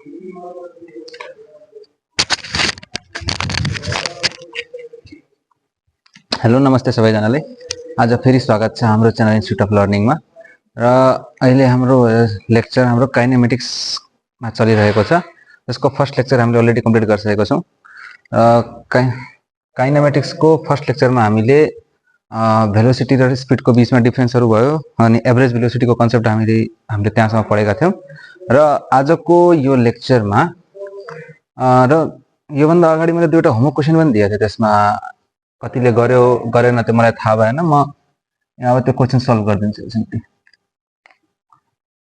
Hello नमस्ते सबैजनालाई। आज फेरि स्वागत छ हाम्रो च्यानल इन्स्टिट्युट अफ लर्निङमा। र अहिले हाम्रो लेक्चर हाम्रो काइनेमेटिक्समा चलिरहेको छ। यसको फर्स्ट लेक्चर हामीले अलरेडी कम्प्लिट गरिसकेको छौँ। काइनेमेटिक्सको फर्स्ट लेक्चरमा हामीले भेलोसिटी र स्पिडको बिचमा डिफरेन्सहरू भयो अनि एभरेज भेलोसिटीको कन्सेप्ट हामीले त्यहाँसम्म पढेका थियौँ। र आजको यो लेक्चरमा र योभन्दा अगाडि मैले दुईवटा होमवर्क क्वेसन पनि दिएको थिएँ। त्यसमा कतिले गर्यो गरेन त्यो मलाई थाहा भएन। म अब त्यो क्वेसन सल्भ गरिदिन्छु।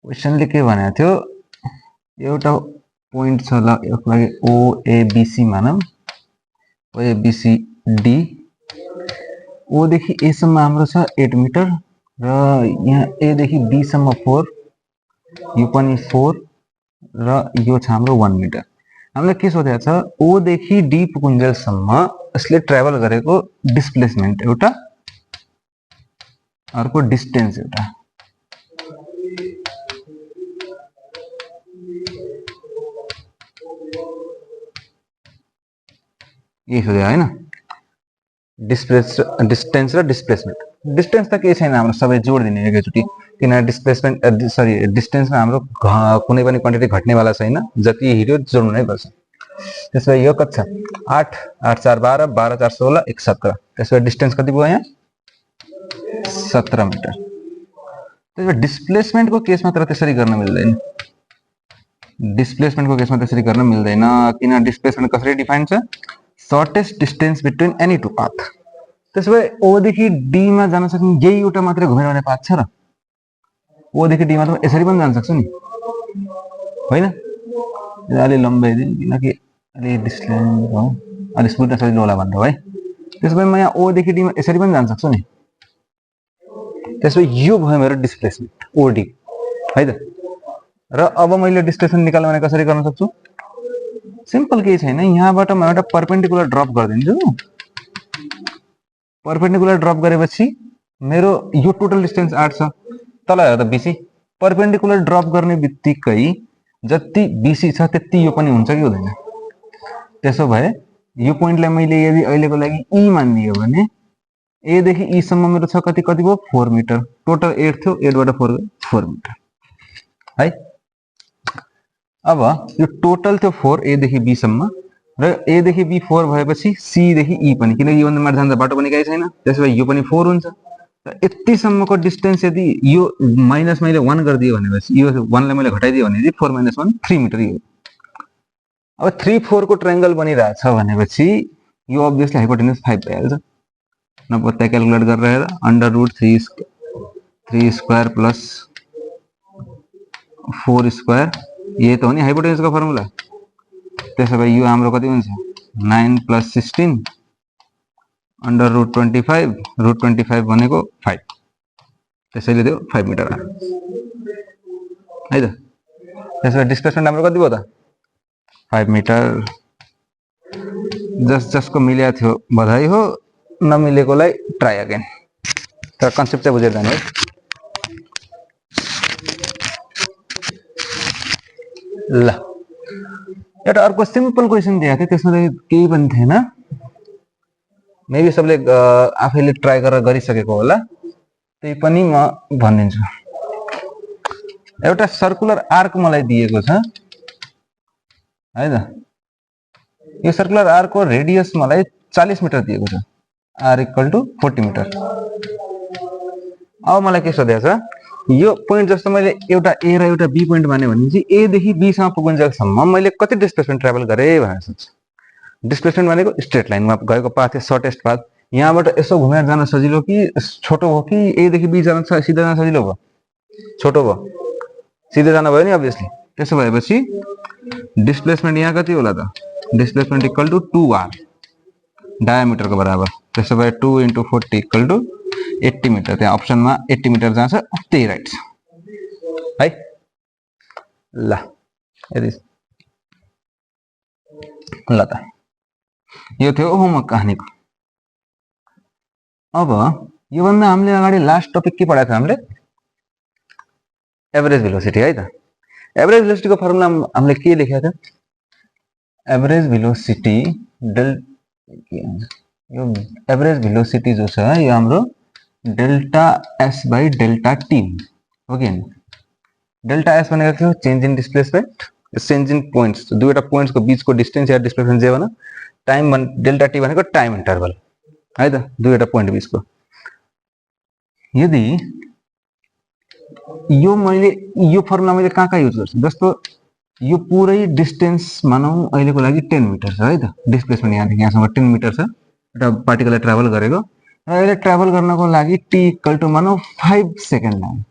क्वेसनले के भनेको थियो, एउटा पोइन्ट छ ल, यसको लागि ओएबिसी मानौँ, ओएबिसिडी। ओ देखि ए सम्म हाम्रो छ 8 मिटर र यहाँ ए देखि बी सम्म 4, यो पनि 4 र यो छ हाम्रो 1 मिटर। हामीलाई के सोधेको छ, ओ देखि डी पुगुन्जेलसम्म यसले ट्राभल गरेको डिस्प्लेसमेन्ट एउटा, अर्को डिस्टेन्स एउटा। यही सोधेको हैन, डिस्टेन्स र डिस्प्लेसमेन्ट। डिस्टेन्स त केही छैन, हाम्रो सबै जोड दिने एकैचोटि, किनभने डिस्टेन्समा हाम्रो कुनै पनि क्वान्टिटी घट्नेवाला छैन, जति हिँड्यो जोड्नु नै पर्छ। त्यसो भए यो कति छ, 8 8 4 12 12 4 16 1 17। त्यसो भए डिस्टेन्स कति भयो यहाँ, 17 मिटर। त्यसो भए डिस्प्लेसमेन्टको केसमा तर त्यसरी गर्न मिल्दैन। डिस्प्लेसमेन्टको केसमा त्यसरी गर्न मिल्दैन, किन डिस्प्लेसमेन्ट कसरी डिफाइन छ, shortest distance between any two path. त्यसो भए ओ देखि डी मा जान सक्ने यही एउटा मात्रै घुमेर आउने पाथ छ र ओ देखि डी मा त यसरी पनि जान सक्छु नि, होइन? अलि लम्बाइदिनु, किनकि अलि डिस्टेन्स हो, अलि स्मुथ सजिलो होला भनेर है। त्यसो भए म यहाँ ओ देखि डी मा यसरी पनि जान सक्छु नि। त्यसो भए यो भयो मेरो डिस्प्लेसमेन्ट ओडी, है त। र अब मैले डिस्प्लेसमेन्ट निकाल्नु भने कसरी गर्न सक्छु, सिम्पल केही छैन, यहाँबाट म एउटा परपेन्डिकुलर ड्रप गरिदिन्छु। परपेन्डिकुलर ड्रप गरेपछि मेरो यो टोटल डिस्टेन्स 8 छ, तल हेर त बीसी। परपेन्डिकुलर ड्रप गर्ने बित्तिकै जति बीसी छ त्यति यो पनि हुन्छ कि हुँदैन। त्यसो भए यो पोइन्टलाई मैले यदि अहिलेको लागि ई मानिदियो भने ए देखि ई सम्म मेरो छ कति भयो, 4 मिटर। टोटल 8 थियो, 8 बाट 4 मिटर है। अब यो टोटल थियो 4 ए देखि बी सम्म, र ए देखि बी 4 भएपछि सी देखि ई पनि, किनकि यो भन्दा माथि जान्छ बाटो पनि केही छैन। त्यसो भए यो पनि 4 हुन्छ। र यतिसम्मको डिस्टेन्स यदि यो माइनस मैले 1 गरिदियो भनेपछि, यो 1 लाई मैले घटाइदियो भने 4 - 1 3 मिटर यो। अब 3 4 को ट्रायंगल बनिरहेछ भनेपछि यो अब्भियसली हाइपोटेन्युज 5 भइहाल्छ। नपत्ता क्याल्कुलेट गरेर हेर, √3 स्क्वायर प्लस 4 स्क्वायर, यही त हो नि हाइपोटेन्युजको फर्मुला। त्यसो भए यो हाम्रो कति हुन्छ, 9 + 16 √25, √25 भनेको 5। त्यसैले त्यो 5 मिटर आयो, है त। त्यसो भए डिस्प्लेसमेन्ट हाम्रो कति भयो त, 5 मिटर। जसको मिलेको थियो बधाई हो, नमिलेकोलाई ट्राई अगेन। तर कन्सेप्ट चाहिँ बुझेर जाने है। ल, एउटा अर्को सिम्पल क्वेसन दिएको थियो, त्यसमा चाहिँ केही पनि थिएन। मेबी सबले आफैले ट्राई गरेर गरिसकेको होला, त्यही पनि म भनिदिन्छु। एउटा सर्कुलर आर्क मलाई दिएको छ, है त। यो सर्कुलर आर्क को रेडियस मलाई 40 मिटर दिएको छ, r = 40 मिटर। अब मलाई के सोधेको छ, यो पोइन्ट जस्तो मैले एउटा ए र एउटा बी पोइन्ट माने भने चाहिँ ए देखि बी सम्म पुगुन्जेलसम्म मैले कति डिस्प्लेसमेन्ट ट्राभल गरे भनेर सोध्छ। डिस्प्लेसमेन्ट भनेको स्ट्रेट लाइनमा गएको पाथ, सर्टेस्ट पाथ। यहाँबाट यसो घुमेर जान सजिलो कि छोटो हो, कि ए देखि बी जान सिधा जान सजिलो भयो, छोटो भयो, सिधै जान भयो नि अभियसली। त्यसो भएपछि डिस्प्लेसमेन्ट यहाँ कति होला त, डिस्प्लेसमेन्ट = 2r, डायामिटरको बराबर। त्यसो भए 2 × 40 = 80 मिटर। त्यहाँ अप्सनमा 80 मिटर जहाँ छ त्यही राइट छ है। ल, यदि ल त यो थियो होमवर्क कहानीको। अब योभन्दा हामीले अगाडि लास्ट टपिक के पढाएको थियो हामीले, एभरेज भेलोसिटी, है त। एभरेज भेलोसिटीको फर्मुला हामीले के लेखेको थियो? एभरेज भेलोसिटी यो एभरेज भेलोसिटी जो छ यो हाम्रो delta S by delta T हो कि हैन? डेल्टा एस भनेको के हो? Change in displacement, change in points, दुईटा पोइन्ट्सको बीचको डिस्टेन्स या डिस्प्लेसमेन्ट जे भन, टाइम डेल्टा टी भनेको टाइम इन्टरभल है त, दुईटा पोइन्ट बीचको। यदि यो मैले यो फर्मुला मैले कहाँ युज गर्छु? जस्तो यो पुरै डिस्टेन्स मानौँ अहिलेको लागि 10 मिटर छ है त, डिस्प्लेसमेन्ट यहाँदेखि यहाँसम्म 10 मिटर छ, एउटा पार्टिकलले ट्राभल गरेको, र अहिले ट्राभल गर्नको लागि टी इक्वल टु मानौँ 5 सेकेन्ड लाग्यो।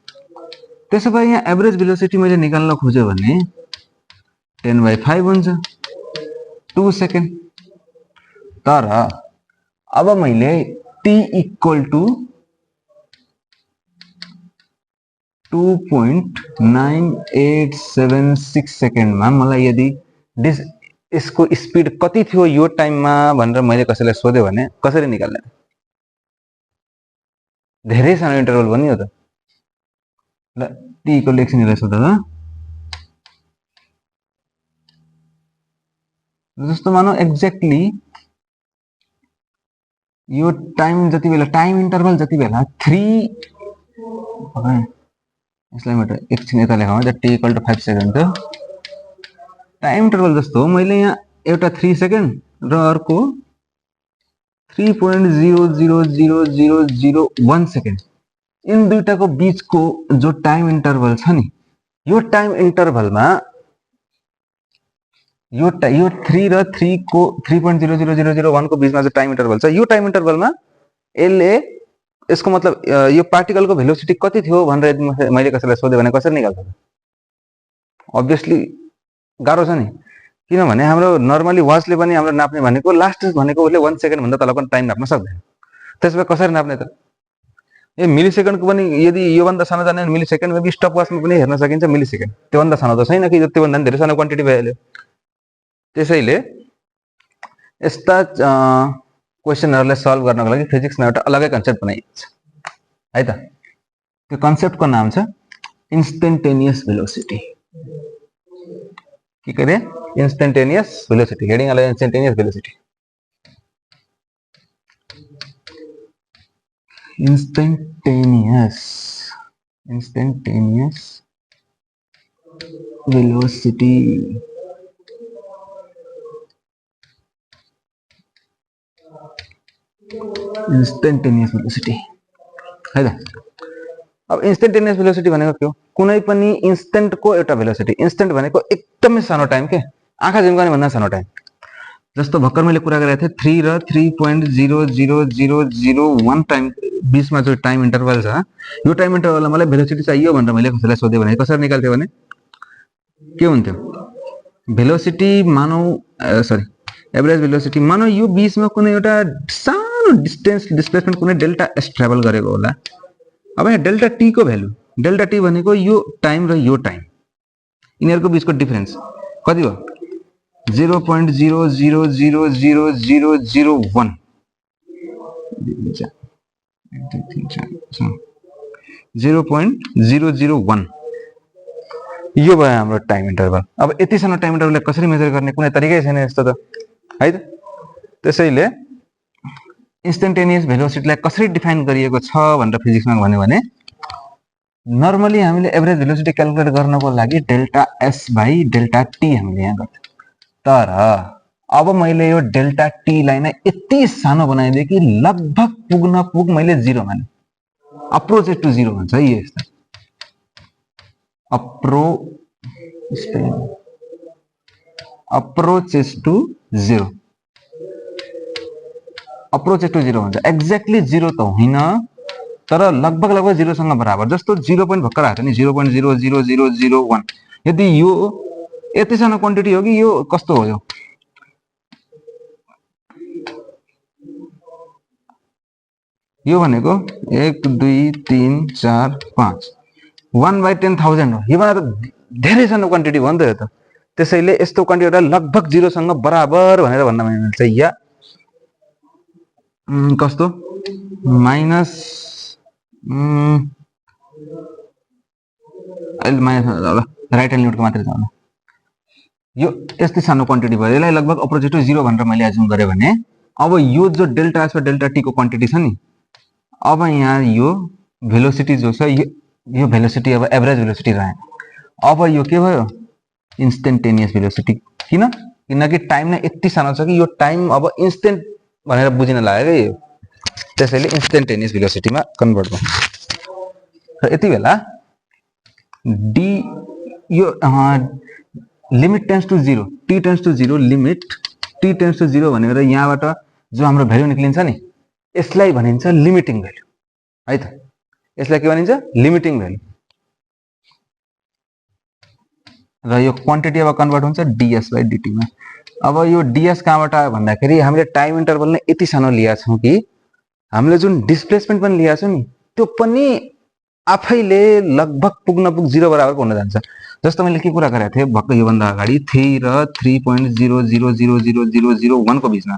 त्यसो भए यहाँ एभरेज भेलोसिटी मैले निकाल्न खोज्यो भने 10/5 हुन्छ, 2 सेकेन्ड। तर अब मैले टी इक्वल टु 2.9876 सेकेन्डमा मलाई यदि यसको स्पिड कति थियो यो टाइममा भनेर मैले कसैलाई सोध्यो भने कसरी निकाल्ने? धेरै सानो इन्टरभल पनि हो त। ल टी को एकछिनलाई सोध ल। जस्तो मानौ एक्ज्याक्टली यो टाइम जति बेला, टाइम इन्टरभल जति बेला 3 यसलाई मैले एकछिन यता लेखाउँ है, टी इक्वल टु 5 सेकेन्ड थियो। टाइम इन्टरभल जस्तो मैले यहाँ एउटा 3 सेकेन्ड र अर्को 3.0000001 सेकेन्ड, इन दुईटाको बीचको जो टाइम इन्टरभल छ नि, यो टाइम इन्टरभलमा यो 3 र 3 को 3.00001 को बीचमा जो टाइम इन्टरभल छ, यो टाइम इन्टरभलमा यसले यसको मतलब यो पार्टिकलको भेलोसिटी कति थियो भनेर मैले कसैलाई सोधेँ भने कसरी निकाल्छ? अब्भियसली गाह्रो छ नि, किनभने हाम्रो नर्मली वाचले पनि हाम्रो नाप्ने भनेको लास्ट भनेको उसले 1 सेकेन्ड भन्दा तल पनि टाइम नाप्न सक्दैन। त्यसो भए कसरी नाप्ने त? ए मिली सेकेन्डको पनि यदि योभन्दा सानो जाने मिली सेकेन्ड, मे स्टप वाचमा पनि हेर्न सकिन्छ मिली सेकेन्ड, त्योभन्दा सानो त छैन कि, त्योभन्दा धेरै सानो क्वान्टिटी भइहाल्यो। त्यसैले यस्ता क्वेसनहरुलाई सल्भ गर्नको लागि फिजिक्समा एउटा अलगै कन्सेप्ट बनाइन्छ है त। त्यो कन्सेप्टको नाम छ इन्स्टेन्टेनियस भेलोसिटी। के करे? Instantaneous velocity. हेडिङ हालेर instantaneous velocity. instantaneous velocity, instantaneous velocity है त। अब इन्स्टेन्टेनियस भेलोसिटी भनेको के हो? कुनै पनि इन्स्टेन्टको एउटा भेलोसिटी। इन्स्टेन्ट भनेको एकदमै सानो टाइम के, आँखा झिम्काउने भन्दा सानो टाइम। जस्तो भर्खर मैले कुरा गरेको थिएँ 3 र 3.00001 टाइम बीचमा जो टाइम इन्टरभल छ, यो टाइम इन्टरभलमा मलाई भेलोसिटी चाहियो भनेर मैले कसैलाई सोधेँ भने कसरी निकाल्थ्यो भने के हुन्थ्यो? भेलोसिटी मानौ एभरेज भेलोसिटी मानौ यो बीचमा कुनै एउटा सानो डिस्प्लेसमेन्ट कुनै डेल्टा एस ट्राभल गरेको होला। अब यहाँ डेल्टा टी को भ्यालु, डेल्टा टी भनेको यो टाइम र यो टाइम, यिनीहरूको बीचको डिफरेन्स कति हो? 0.0000001 0.001 यो भयो हाम्रो टाइम इन्टरभल। अब यति सानो टाइम इन्टरभललाई कसरी मेजर गर्ने? कुनै तरिकै छैन यस्तो त है त। त्यसैले इन्स्टेन्टेनियस भेलोसिटीलाई कसरी डिफाइन गरिएको छ भनेर फिजिक्समा भन्यो भने नर्मली हामीले एभरेज भेलोसिटी क्याल्कुलेट गर्नको लागि delta S by delta T हामीले यहाँ गर्थ्यौँ। तर अब मैले यो डेल्टा टी लाई नै यति सानो बनाइदिएँ कि लगभग पुग मैले 0 माने, अप्रोचेस टु 0 भन्छ है यस्तो। अप्रोचेस टु 0 भन्छ। एक्ज्याक्टली 0 त होइन, तर लगभग 0 सँग बराबर। जस्तो 0 पोइन्ट भर्खर आएको नि, 0.00001। यदि यो यति सानो क्वान्टिटी हो कि यो कस्तो हो? यो भनेको 1 2 3 4 5 1/10,000 हो। यो भनेर धेरै सानो क्वान्टिटी हो नि त यो त। त्यसैले यस्तो क्वान्टिटीलाई लगभग 0 सँग बराबर भनेर भन्न मिल्छ। या कस्तो माइनस अहिले माइनस ल राइट ह्यान्ड लिमिटको मात्रै जाउँला। यो यस्तै सानो क्वान्टिटी भयो, यसलाई लगभग अपोजिट टु 0 भनेर मैले एज्युम गरेँ भने अब यो जो डेल्टा एस र डेल्टा टी को क्वान्टिटी छ नि, अब यहाँ यो भेलोसिटी जो छ यो भेलोसिटी अब एभरेज भेलोसिटी रहेन, अब यो के भयो इन्स्टेन्टेनियस भेलोसिटी। किनकि टाइम नै यति सानो छ कि यो टाइम अब इन्स्टेन्ट भनेर बुझिन लाग्यो क्या यो, त्यसैले इन्स्टेन्टेनियस भेलोसिटीमा कन्भर्ट भयो। र यति बेला डी यो limit tends to 0, T tends to 0, limit T tends to 0 भनेर यहाँबाट जो हाम्रो भ्यालु निक्लिन्छ नि यसलाई भनिन्छ लिमिटिङ भ्यालु है त। यसलाई के भनिन्छ लिमिटिङ भ्यालु। र यो क्वान्टिटी अब कन्भर्ट हुन्छ डीएस बाइ डीटी मा। अब यो डीएस कहाँबाट आयो भन्दाखेरि हामीले टाइम इन्टरभल नै यति सानो लिया छौं कि हामीले जुन डिस्प्लेसमेन्ट पनि लिया छौं नि त्यो पनि आफैले लगभग पुग्न 0 बराबरको हुन जान्छ। जस्तो मैले के कुरा गरेको थिएँ भक्क यो भन्दा अगाडि 3 र 3.000001 को बीचमा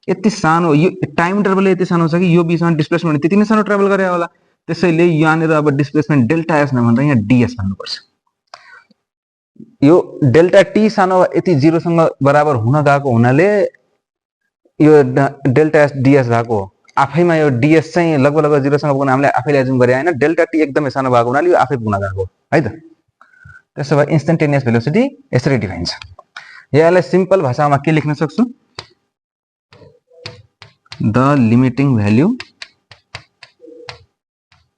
यति सानो यो टाइम इन्टरभल यति सानो छ कि यो बीचमा डिस्प्लेसमेन्ट त्यति नै सानो ट्राभल गरे होला, त्यसैले यहाँनिर अब डिस्प्लेसमेन्ट डेल्टा एस नभनेर यहाँ डीएस भन्नुपर्छ। यो डेल्टा टी सानो यति 0 सँग बराबर हुन गएको हुनाले यो डेल्टा एस डीएस भएको हो। आफैमा यो डीएस चाहिँ लगभग 0 सँग पुग्न हामीले आफैले एज्युम गरे हैन, डेल्टा टी एकदमै सानो भएको हुनाले यो आफै पुग्न गएको है त। त्यसो भए इन्स्टेन्टेनियस भेलोसिटी यसरी डिफाइन छ। यसलाई सिम्पल भाषामा के लेख्न सक्छु, द लिमिटिङ भ्यालु।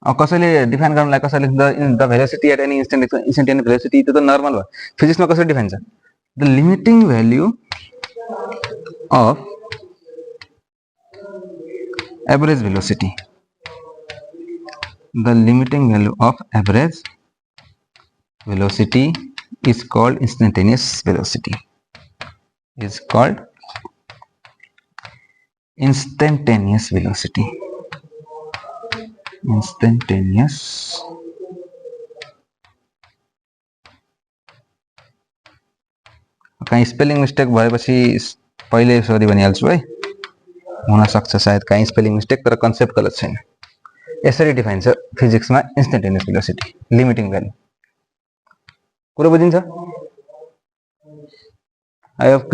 अब कसैले डिफाइन गर्नलाई कसैले the velocity at any instantaneous velocity, त्यो त नर्मल भयो। फिजिक्समा कसरी डिफाइन छ, the limiting value of average velocity, the limiting value of average velocity is called instantaneous velocity, is called instantaneous velocity, instantaneous कहीं स्पेलिङ मिस्टेक भएपछि पहिले sorry भनिहाल्छु है, हुन सक्छ सायद कहीं स्पेलिङ मिस्टेक, तर कन्सेप्ट गलत छैन। यसरी डिफाइन छ फिजिक्समा इन्स्टेन्टेनियस भेलोसिटी, लिमिटिङ भ्यालु। कुरो बुझिन्छ? आई होप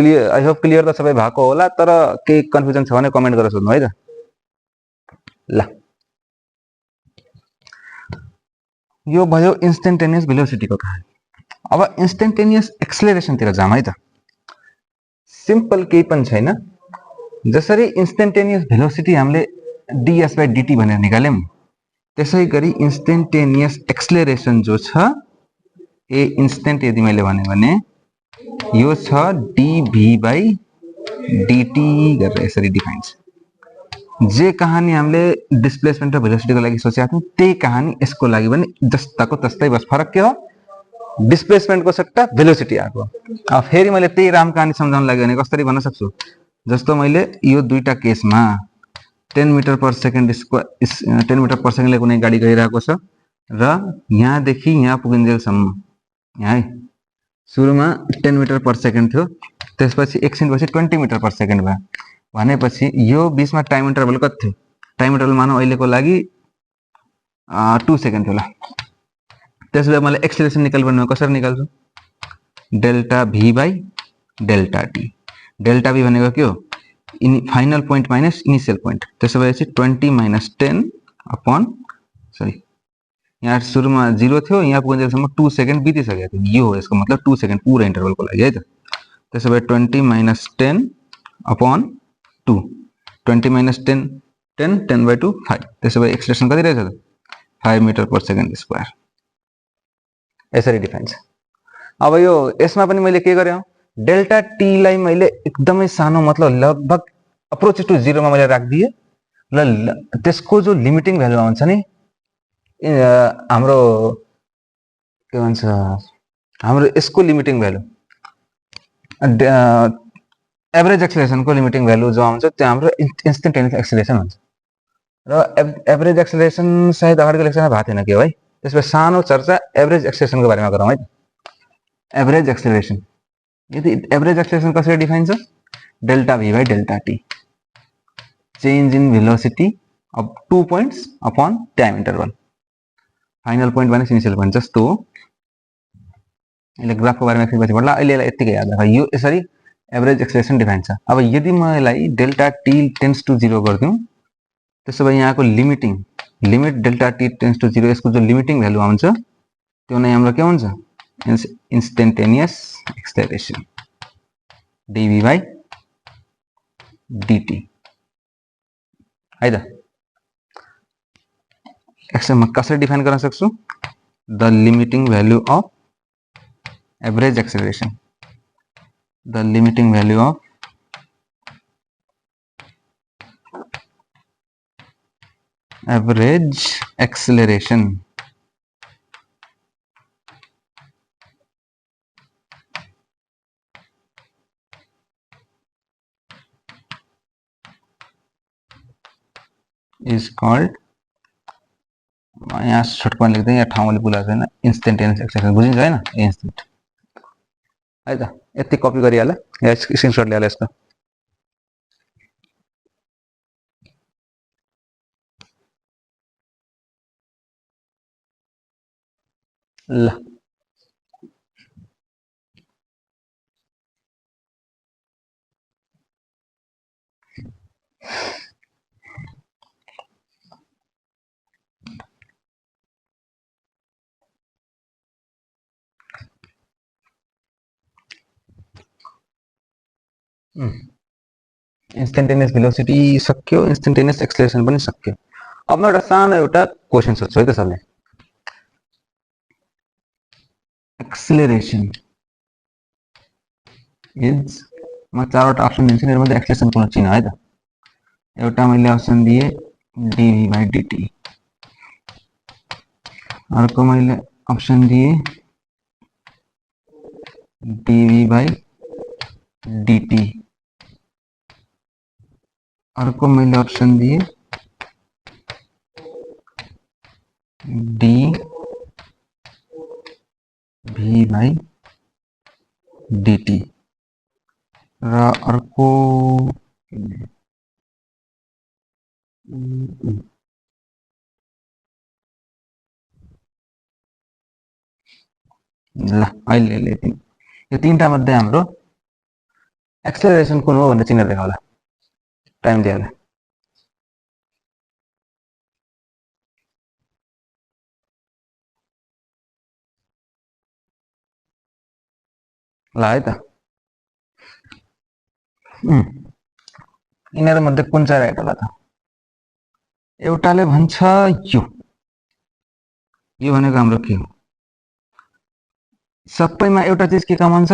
क्लियर त सबै भएको होला, तर केही कन्फ्युजन छ भने कमेन्ट गरेर सोध्नु है त। ल यो भयो इन्स्टेन्टेनियस भेलोसिटीको कहानी। अब इन्स्टेन्टेनियस एक्सेलरेसन तिर जाम है त। सिम्पल केही पनि छैन, जसरी इन्स्टेन्टेनियस भेलोसिटी हामीले डीएस बाइ डीटी भनेर निकाल्यौं त्यसै गरी इन्स्टेन्टेनियस एक्सेलरेसन जो छ ए इन्स्टेन्ट यदि मैले भने यो छ डीभी बाइ डीटी गरेर यसरी डिफाइन छ। जे कहानी हामीले डिस्प्लेसमेन्ट र भेलोसिटीको लागि सोचेका थियौं त्यही कहानी यसको लागि पनि जस्ताको तस्तै, बस फरक के हो डिस्प्लेसमेन्टको सट्टा भेलोसिटी आएको। अब फेरि मैले त्यही राम कहानी सम्झाउन लागि भने कसरी भन्न सक्छु, जस्तो मैले यो दुईटा केसमा 10 metre per second square 10 metre per सेकेन्डले कुनै गाडी गइरहेको छ र यहाँदेखि यहाँ पुगिन्जेलसम्म यहाँ है सुरुमा 10 मिटर पर सेकेन्ड थियो, त्यसपछि एकछिनपछि 20 मिटर पर सेकेन्ड भयो भनेपछि यो बीचमा टाइम इन्टरभल कति थियो, टाइम इन्टरभल मानौ अहिलेको लागि 2 सेकेन्ड थियो। ल त्यसैले मैले एक्सेलरेसन निकाल्नु कसरी निकाल्छु, delta V by delta T. Delta V भनेको के हो, final point minus initial point, त्यसो भएपछि 20 माइनस 10 अपॉन सरी यहाँ सुरुमा 0 थियो, यहाँ पुगिन्जेलसम्म 2 सेकेन्ड बितिसकेको थियो, यो हो यसको मतलब 2 सेकेन्ड पुरा इन्टरभलको लागि है त। त्यसो भए 20 माइनस 10 अपॉन 2, 20 माइनस 10 10 10/2 5, त्यसो भए एक्सेलरेसन कति रहेछ त 5 मिटर पर सेकेन्ड स्क्वायर। यसरी डिफाइन छ। अब यो यसमा पनि मैले के गरे, डेल्टा टी लाई मैले एकदमै सानो मतलब लगभग अप्रोच टु 0 मा मैले राखिदिए र त्यसको जो लिमिटिङ भ्यालु आउँछ नि हाम्रो के भन्छ हाम्रो यसको लिमिटिङ भ्यालु एभरेज एक्सेलरेसन को लिमिटिङ भ्यालु जो आउँछ त्यो हाम्रो इन्स्टेन्टेनियस एक्सेलरेसन हुन्छ। र एभरेज एक्सेलरेसन सायद अगाडिको लेक्चरमा भएको थिएन के हो है, त्यसपछि सानो चर्चा एभरेज एक्सेलरेसनको बारेमा गरौँ है। एभरेज एक्सेलरेसन, यदि एभरेज एक्सेलरेसन कसरी डिफाइन छ, delta V by delta T, change in velocity of 2 points upon time interval, final point minus initial point जस्तो यसले ग्राफको बारेमा फेरि पछि पढ्ला, अहिले यसलाई यतिकै याद राख। यो यसरी एभरेज एक्सेलरेसन डिफाइन छ। अब यदि म यसलाई डेल्टा टी टेन्स टु 0 गरिदिउँ, त्यसो भए यहाँको limit delta T tends to 0, यसको जो लिमिटिङ भ्यालु आउँछ त्यो नै हाम्रो के हुन्छ, instantaneous acceleration dv by dt है त। एक्सेल म कसरी डिफाइन गर्न सक्छु, the limiting value of average acceleration, the limiting value of average acceleration is called, यहाँ सर्टकटमा लेख्दै यहाँ ठाउँले बुझाएको छैन, इन्स्टेन्टेनियस एक्सेलरेसन बुझिन्छ हैन, इन्स्टेन्ट है त। यति कपी गरिहाल या स्क्रिनशट ल्याएर यसको ल। इन्स्टेन्टेनियस भेलोसिटी सक्यो, इन्स्टेन्टेनियस एक्सेलरेसन पनि सक्यो। अब म एउटा सानो एउटा क्वेशन सोध्छु है त सबले। एक्सेलरेसन इज, म चारवटा अप्सन दिन्छु नि, यसमध्ये एक्सेलरेसन कुन चिन्ह है त। एउटा मैले अप्सन दिए dv by dt, अर्को मैले अप्सन दिए dv by dt, अर्को मैले अप्सन दिए dv by dt, र अर्को ल अहिले यो तीनटा मध्ये हाम्रो एक्सेलरेसन कुन हो भनेर चिनेर देखा होला, टाइम दिएर। ल है त, यिनीहरु मध्ये कुन चाहिँ राइट होला त। एउटाले भन्छ यो भनेको हाम्रो के हो, सबैमा एउटा चीज के कमन छ,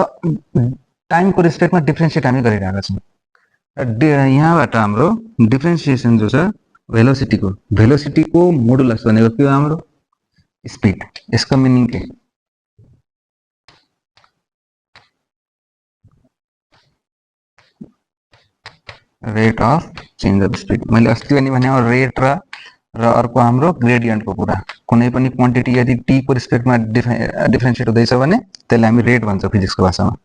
टाइमको रेस्पेक्टमा डिफरेन्शिएट हामी गरिरहेका छौं। यहाँबाट हाम्रो डिफरेन्शिएसन जो छ भेलोसिटीको मोडुलस भनेको के हो, हाम्रो स्पिड। यसको मिनिङ के, rate of change of speed. मैले अस्ति पनि भने रेट र अर्को हाम्रो ग्रेडियन्टको कुरा। कुनै पनि क्वान्टिटी यदि टी को रेस्पेक्टमा डिफरेन्शिएट हुँदैछ भने त्यसलाई हामी रेट भन्छौं फिजिक्सको भाषामा,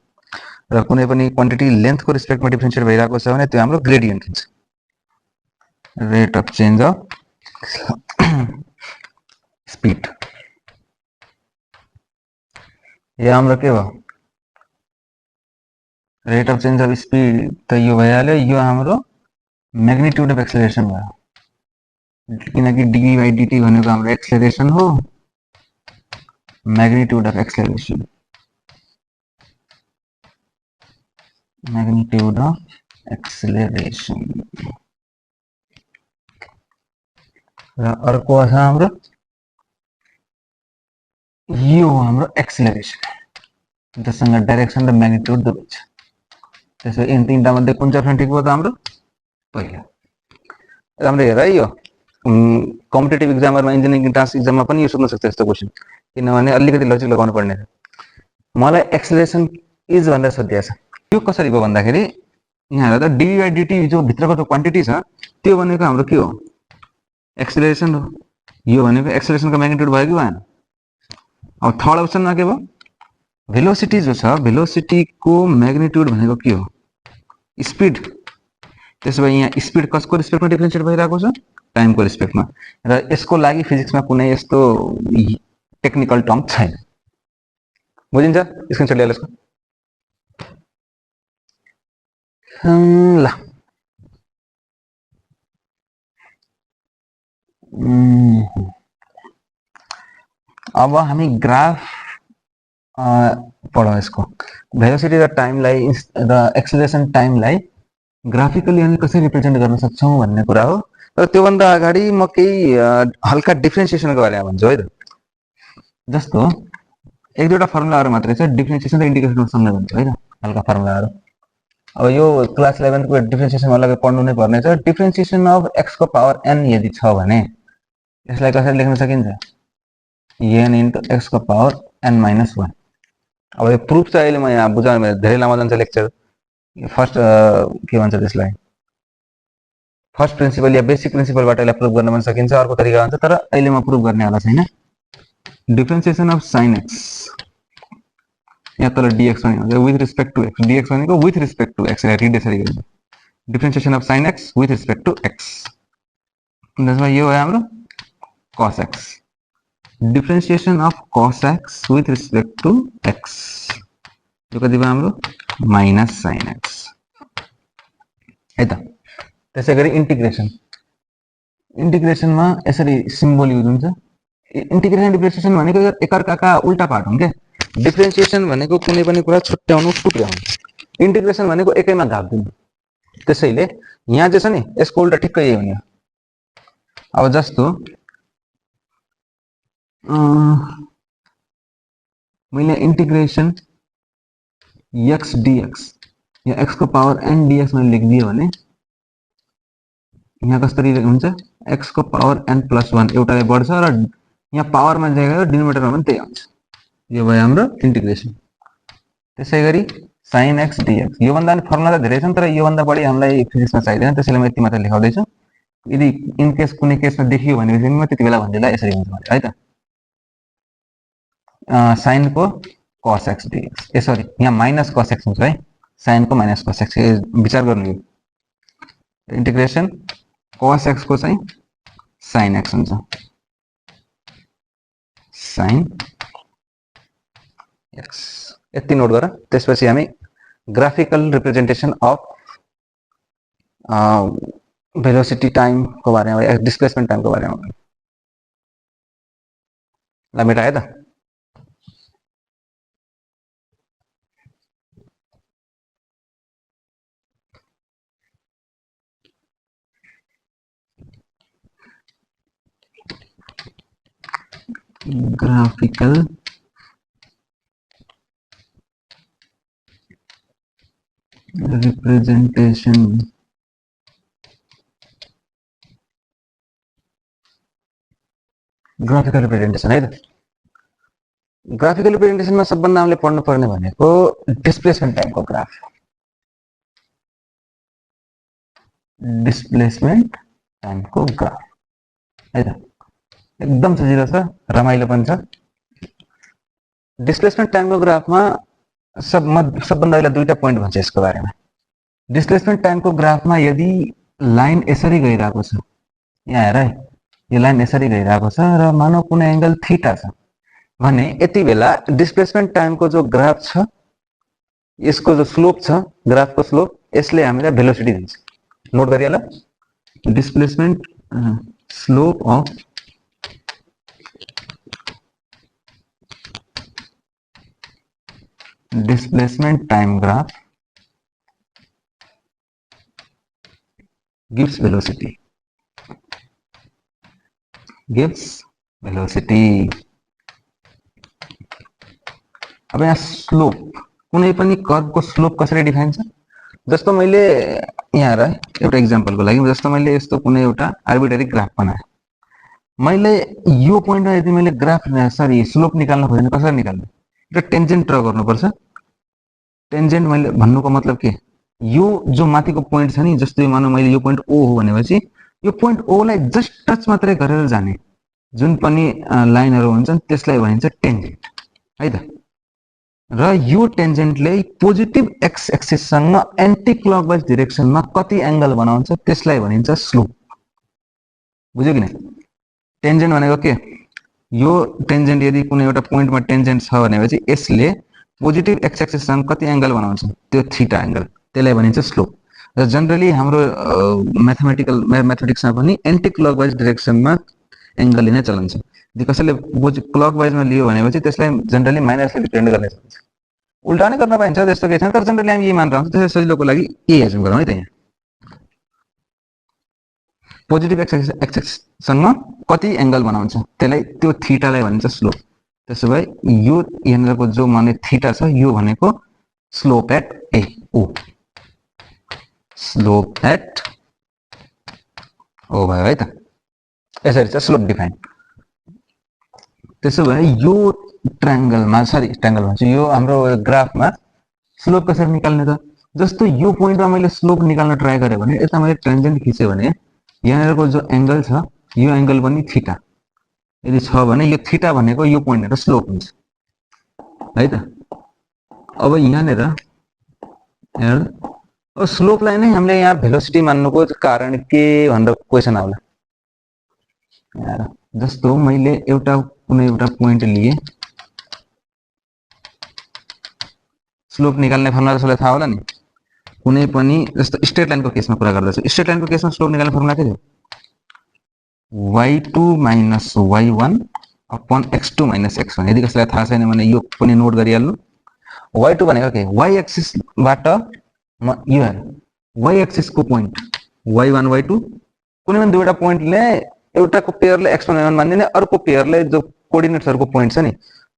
र कुनै पनि क्वान्टिटी लेन्थको रेस्पेक्टमा डिफरेन्शिएट भइरहेको छ भने त्यो हाम्रो ग्रेडियन्ट हुन्छ, rate of change of speed. यो हाम्रो के हो, rate of change of speed त यो भइहाल्यो। यो हाम्रो म्याग्निट्युड अफ एक्सेलरेसन भयो, किनकि dv by dt भनेको हाम्रो एक्सेलरेसन हो, magnitude of acceleration, magnitude of acceleration. र अर्को छ हाम्रो यो हाम्रो एक्सेलरेसन, जससँग डाइरेक्सन र म्याग्निट्युड दुवै छ। त्यसो इन तीनटा मध्ये कुन चाहिँ ठिक हो त हाम्रो, पहिलो। राम्रो हेर है, यो कम्पिटेटिभ एक्जामहरुमा, इन्जिनियरिङ इन्ट्रान्स एक्जाममा पनि यो सोध्न सक्छ यस्तो क्वेशन, किनभने अलिकति लजिक लगाउनु पर्ने छ। मलाई एक्सेलरेसन इज भनेर सोधिएको छ, यो कसरी भयो भन्दाखेरि यहाँ हेर्दा dv by dt जो भित्रको जो क्वान्टिटी छ त्यो भनेको हाम्रो के हो, एक्सेलरेसन हो। यो भनेको एक्सेलरेसनको म्याग्निट्युड भयो कि भएन। अब थर्ड अप्सनमा के भयो, भेलोसिटी जो छ, भेलोसिटीको म्याग्निट्युड भनेको के हो, स्पिड। त्यसो भए यहाँ स्पिड कसको रेस्पेक्टमा डिफरेन्शिएट भइरहेको छ, टाइमको रेस्पेक्टमा। र यसको लागि फिजिक्समा कुनै यस्तो टेक्निकल टर्म छैन। बुझिन्छ? स्क्रिनशट लिएर यसको ल अब हामी ग्राफ पढौँ यसको भेलोसिटी र टाइमलाई र एक्सेलरेसन टाइमलाई ग्राफिकली हामी कसरी रिप्रेजेन्ट गर्न सक्छौँ भन्ने कुरा हो। तर त्योभन्दा अगाडि म केही हल्का डिफ्रेन्सिएसनको बारेमा भन्छु है त। जस्तो एक दुईवटा फर्मुलाहरू मात्रै छ, डिफ्रेन्सिएसन र इन्टिग्रेसनको सँगै भन्छु है त, हल्का फर्मुलाहरू। अब यो क्लास 11 को डिफ्रेन्सिएसन अलग्गै पढ्नु नै पर्ने छ। डिफ्रेन्सिएसन अफ x को पावर n यदि छ भने यसलाई कसरी लेख्न सकिन्छ? n इन्टु x को पावर n माइनस 1। अब यो प्रुफ चाहिँ अहिले म यहाँ बुझाउनु धेरै लामो जान्छ लेक्चर। फर्स्ट के भन्छ त्यसलाई, फर्स्ट प्रिन्सिपल या बेसिक प्रिन्सिपलबाट यसलाई प्रुफ गर्न पनि सकिन्छ, अर्को तरिका हुन्छ, तर अहिले म प्रुफ गर्नेवाला छैन। डिफ्रेन्सिएसन अफ sin x यहाँ तल dx पनि हुन्छ with respect to x, dx भनेको with respect to x, read यसरी गर्नु, differentiation of sin x with respect to x। त्यसमा यो हो हाम्रो cos x, differentiation of cos x with respect to x, यो कति भयो हाम्रो माइनस sin x है त। त्यसै गरी इन्टिग्रेसन, इन्टिग्रेसनमा यसरी सिम्बल युज हुन्छ। इन्टिग्रेसन डिफ्रेन्सिएसन भनेको एकअर्काका उल्टा पार्ट हुन् के। डिफ्रेन्सिएसन भनेको कुनै पनि कुरा छुट्याउनु टुक्र्याउनु, इन्टिग्रेसन भनेको एकैमा गाप्दिनु। त्यसैले यहाँ जे छ नि यसको उल्टा ठिक्कै यही हुने हो। अब जस्तो मैले इन्टिग्रेसन x dx या x को पावर n dx मैले लेखिदिएँ भने यहाँ कसरी हुन्छ, x को पावर n प्लस 1 एउटाले बढ्छ र यहाँ पावरमा जाँदा डिनोमिनेटरमा पनि त्यही हुन्छ। यो भयो हाम्रो इन्टिग्रेसन। त्यसै गरी sin x dx, योभन्दा पनि फर्मुला त धेरै छन्, तर योभन्दा बढी हामीलाई फिजिक्समा चाहिदैन, त्यसैले म यति मात्र लेखाउँदैछु। यदि इन केस कुनै केसमा देखियो भनेपछि म त्यति बेला भनिदिँदा यसरी हुन्छ है त। sin को cos x dx, सरी यहाँ माइनस cos x हुन्छ है, sin को माइनस cos x, विचार गर्नु। इन्टिग्रेसन cos x को चाहिँ sin x हुन्छ, sin x यति नोट गर। त्यसपछि हामी graphical representation of velocity time को बारेमा, डिस्प्लेसमेन्ट टाइम को बारेमा ल मेटाए त। ग्राफिकल रिप्रेजेन्टेसन ग्राफिकल रिप्रेजेन्टेसन है त। ग्राफिकल रिप्रेजेन्टेसनमा सबभन्दा हामीले पढ्नु पर्ने भनेको डिस्प्लेसमेन्ट टाइमको ग्राफ, डिस्प्लेसमेन्ट टाइमको ग्राफ है त। एकदम सजिलो छ, रमाइलो पनि छ। डिस्प्लेसमेन्ट टाइमको ग्राफमा सबभन्दा पहिला दुईटा पोइन्ट भन्छ यसको बारेमा। डिस्प्लेसमेन्ट टाइमको ग्राफमा यदि लाइन यसरी गइरहेको छ, यहाँ हेर है, यो लाइन यसरी गइरहेको छ र मानव कुनै एंगल थीटा छ भने यति बेला डिस्प्लेसमेन्ट टाइमको जो ग्राफ छ, यसको जो स्लोप छ, ग्राफको स्लोप, यसले हामीलाई भेलोसिटी दिन्छ। नोट गरिहाल, displacement slope of displacement time graph gives velocity, अब यहाँ स्लोप, कुनै पनि कर्वको स्लोप कसरी डिफाइन छ। जस्तो मैले यहाँ हेर एउटा एक्जाम्पलको लागि, जस्तो मैले यस्तो कुनै एउटा आर्बिट्रेरी ग्राफ बनाएँ, मैले यो पोइन्टमा यदि मैले ग्राफ स्लोप निकाल्न खोजेँ भने कसरी निकाल्ने, एउटा टेन्जेन्ट ड्र गर्नुपर्छ। टेन्जेन्ट मैले भन्नुको मतलब के, यो जो माथिको पोइन्ट छ नि, जस्तो मानौ मैले यो पोइन्ट ओ हो भनेपछि यो पोइन्ट ओ लाई जस्ट टच मात्रै गरेर जाने जुन पनि लाइनहरु हुन्छन् त्यसलाई भनिन्छ टेन्जेन्ट है त। र यो टेन्जेन्टले पोजिटिभ एक्स एक्सिस सँग एन्टी क्लकवाइज डाइरेक्सनमा कति एंगल बनाउँछ त्यसलाई भनिन्छ स्लोप। बुझ्यो कि नै? टेन्जेन्ट भनेको के, यो टेन्जेन्ट यदि कुनै एउटा पोइन्टमा टेन्जेन्ट छ भनेपछि यसले पोजिटिभ एक्स एक्सिससँग कति एंगल बनाउँछ, त्यो थीटा एंगल, त्यसलाई भनिन्छ स्लोप। र जनरली हाम्रो म्याथमेटिक्समा पनि एन्टी क्लकवाइज डिरेक्सनमा एंगल लिने चलन छ। यदि कसैले क्लकवाइजमा लियो भनेपछि त्यसलाई जनरली माइनसले रिप्रेजेन्ट गर्ने चलन छ। उल्टा नै गर्न पाइन्छ, त्यस्तो केही छैन, तर जनरली हामी यही मानेर आउँछौँ। त्यसै सजिलोको लागि यही एज्युम गरौँ है त। यहाँ पोजिटिभ एक्स एक्सिससँग कति एंगल बनाउँछ त्यसलाई, त्यो थीटालाई भनिन्छ स्लोप। त्यसो भए यो यहाँको जो माने थीटा छ यो भनेको slope at A O, slope at O भयो है त। यसरी चाहिँ स्लोप डिफाइन। त्यसो भए यो ट्रायंगलमा, सरी ट्रायंगल भन्छ, यो हाम्रो ग्राफमा स्लोप कसरी निकाल्ने त? जस्तो यो पोइन्टमा मैले स्लोप निकाल्न ट्राई गरेँ भने, यता मैले टेन्जेन्ट खिचेँ भने यहाँको जो एंगल छ यो एंगल पनि थीटा यदि छ भने यो थीटा भनेको यो पोइन्टको स्लोप हुन्छ है त। अब यहाँनेर अब स्लोपलाई नै हामीले यहाँ भेलोसिटी मान्नुको कारण के भनेर क्वेशन आउला। जस्तो मैले एउटा कुनै एउटा पोइन्ट लिए, स्लोप निकाल्ने फर्मुला त्यसलाई थाहा होला नि। कुनै पनि जस्तो स्ट्रेट लाइनको केसमा कुरा गर्दैछु, स्ट्रेट लाइनको केसमा स्लोप निकाल्ने फर्मुला के थियो? y2 minus y1 upon x2 minus x1। यदि कसैलाई थाहा छैन भने यो पनि नोट गरिहाल्नु। y2 भनेको के? y एक्सिसबाट यो y एक्सिसको पोइन्ट y1 y2, कुनै पनि दुईवटा पोइन्टले एउटाको पेयरले x1 y1 मानिदिने, अर्को पेयरले जो कोअर्डिनेट्सहरुको पोइन्ट छ नि,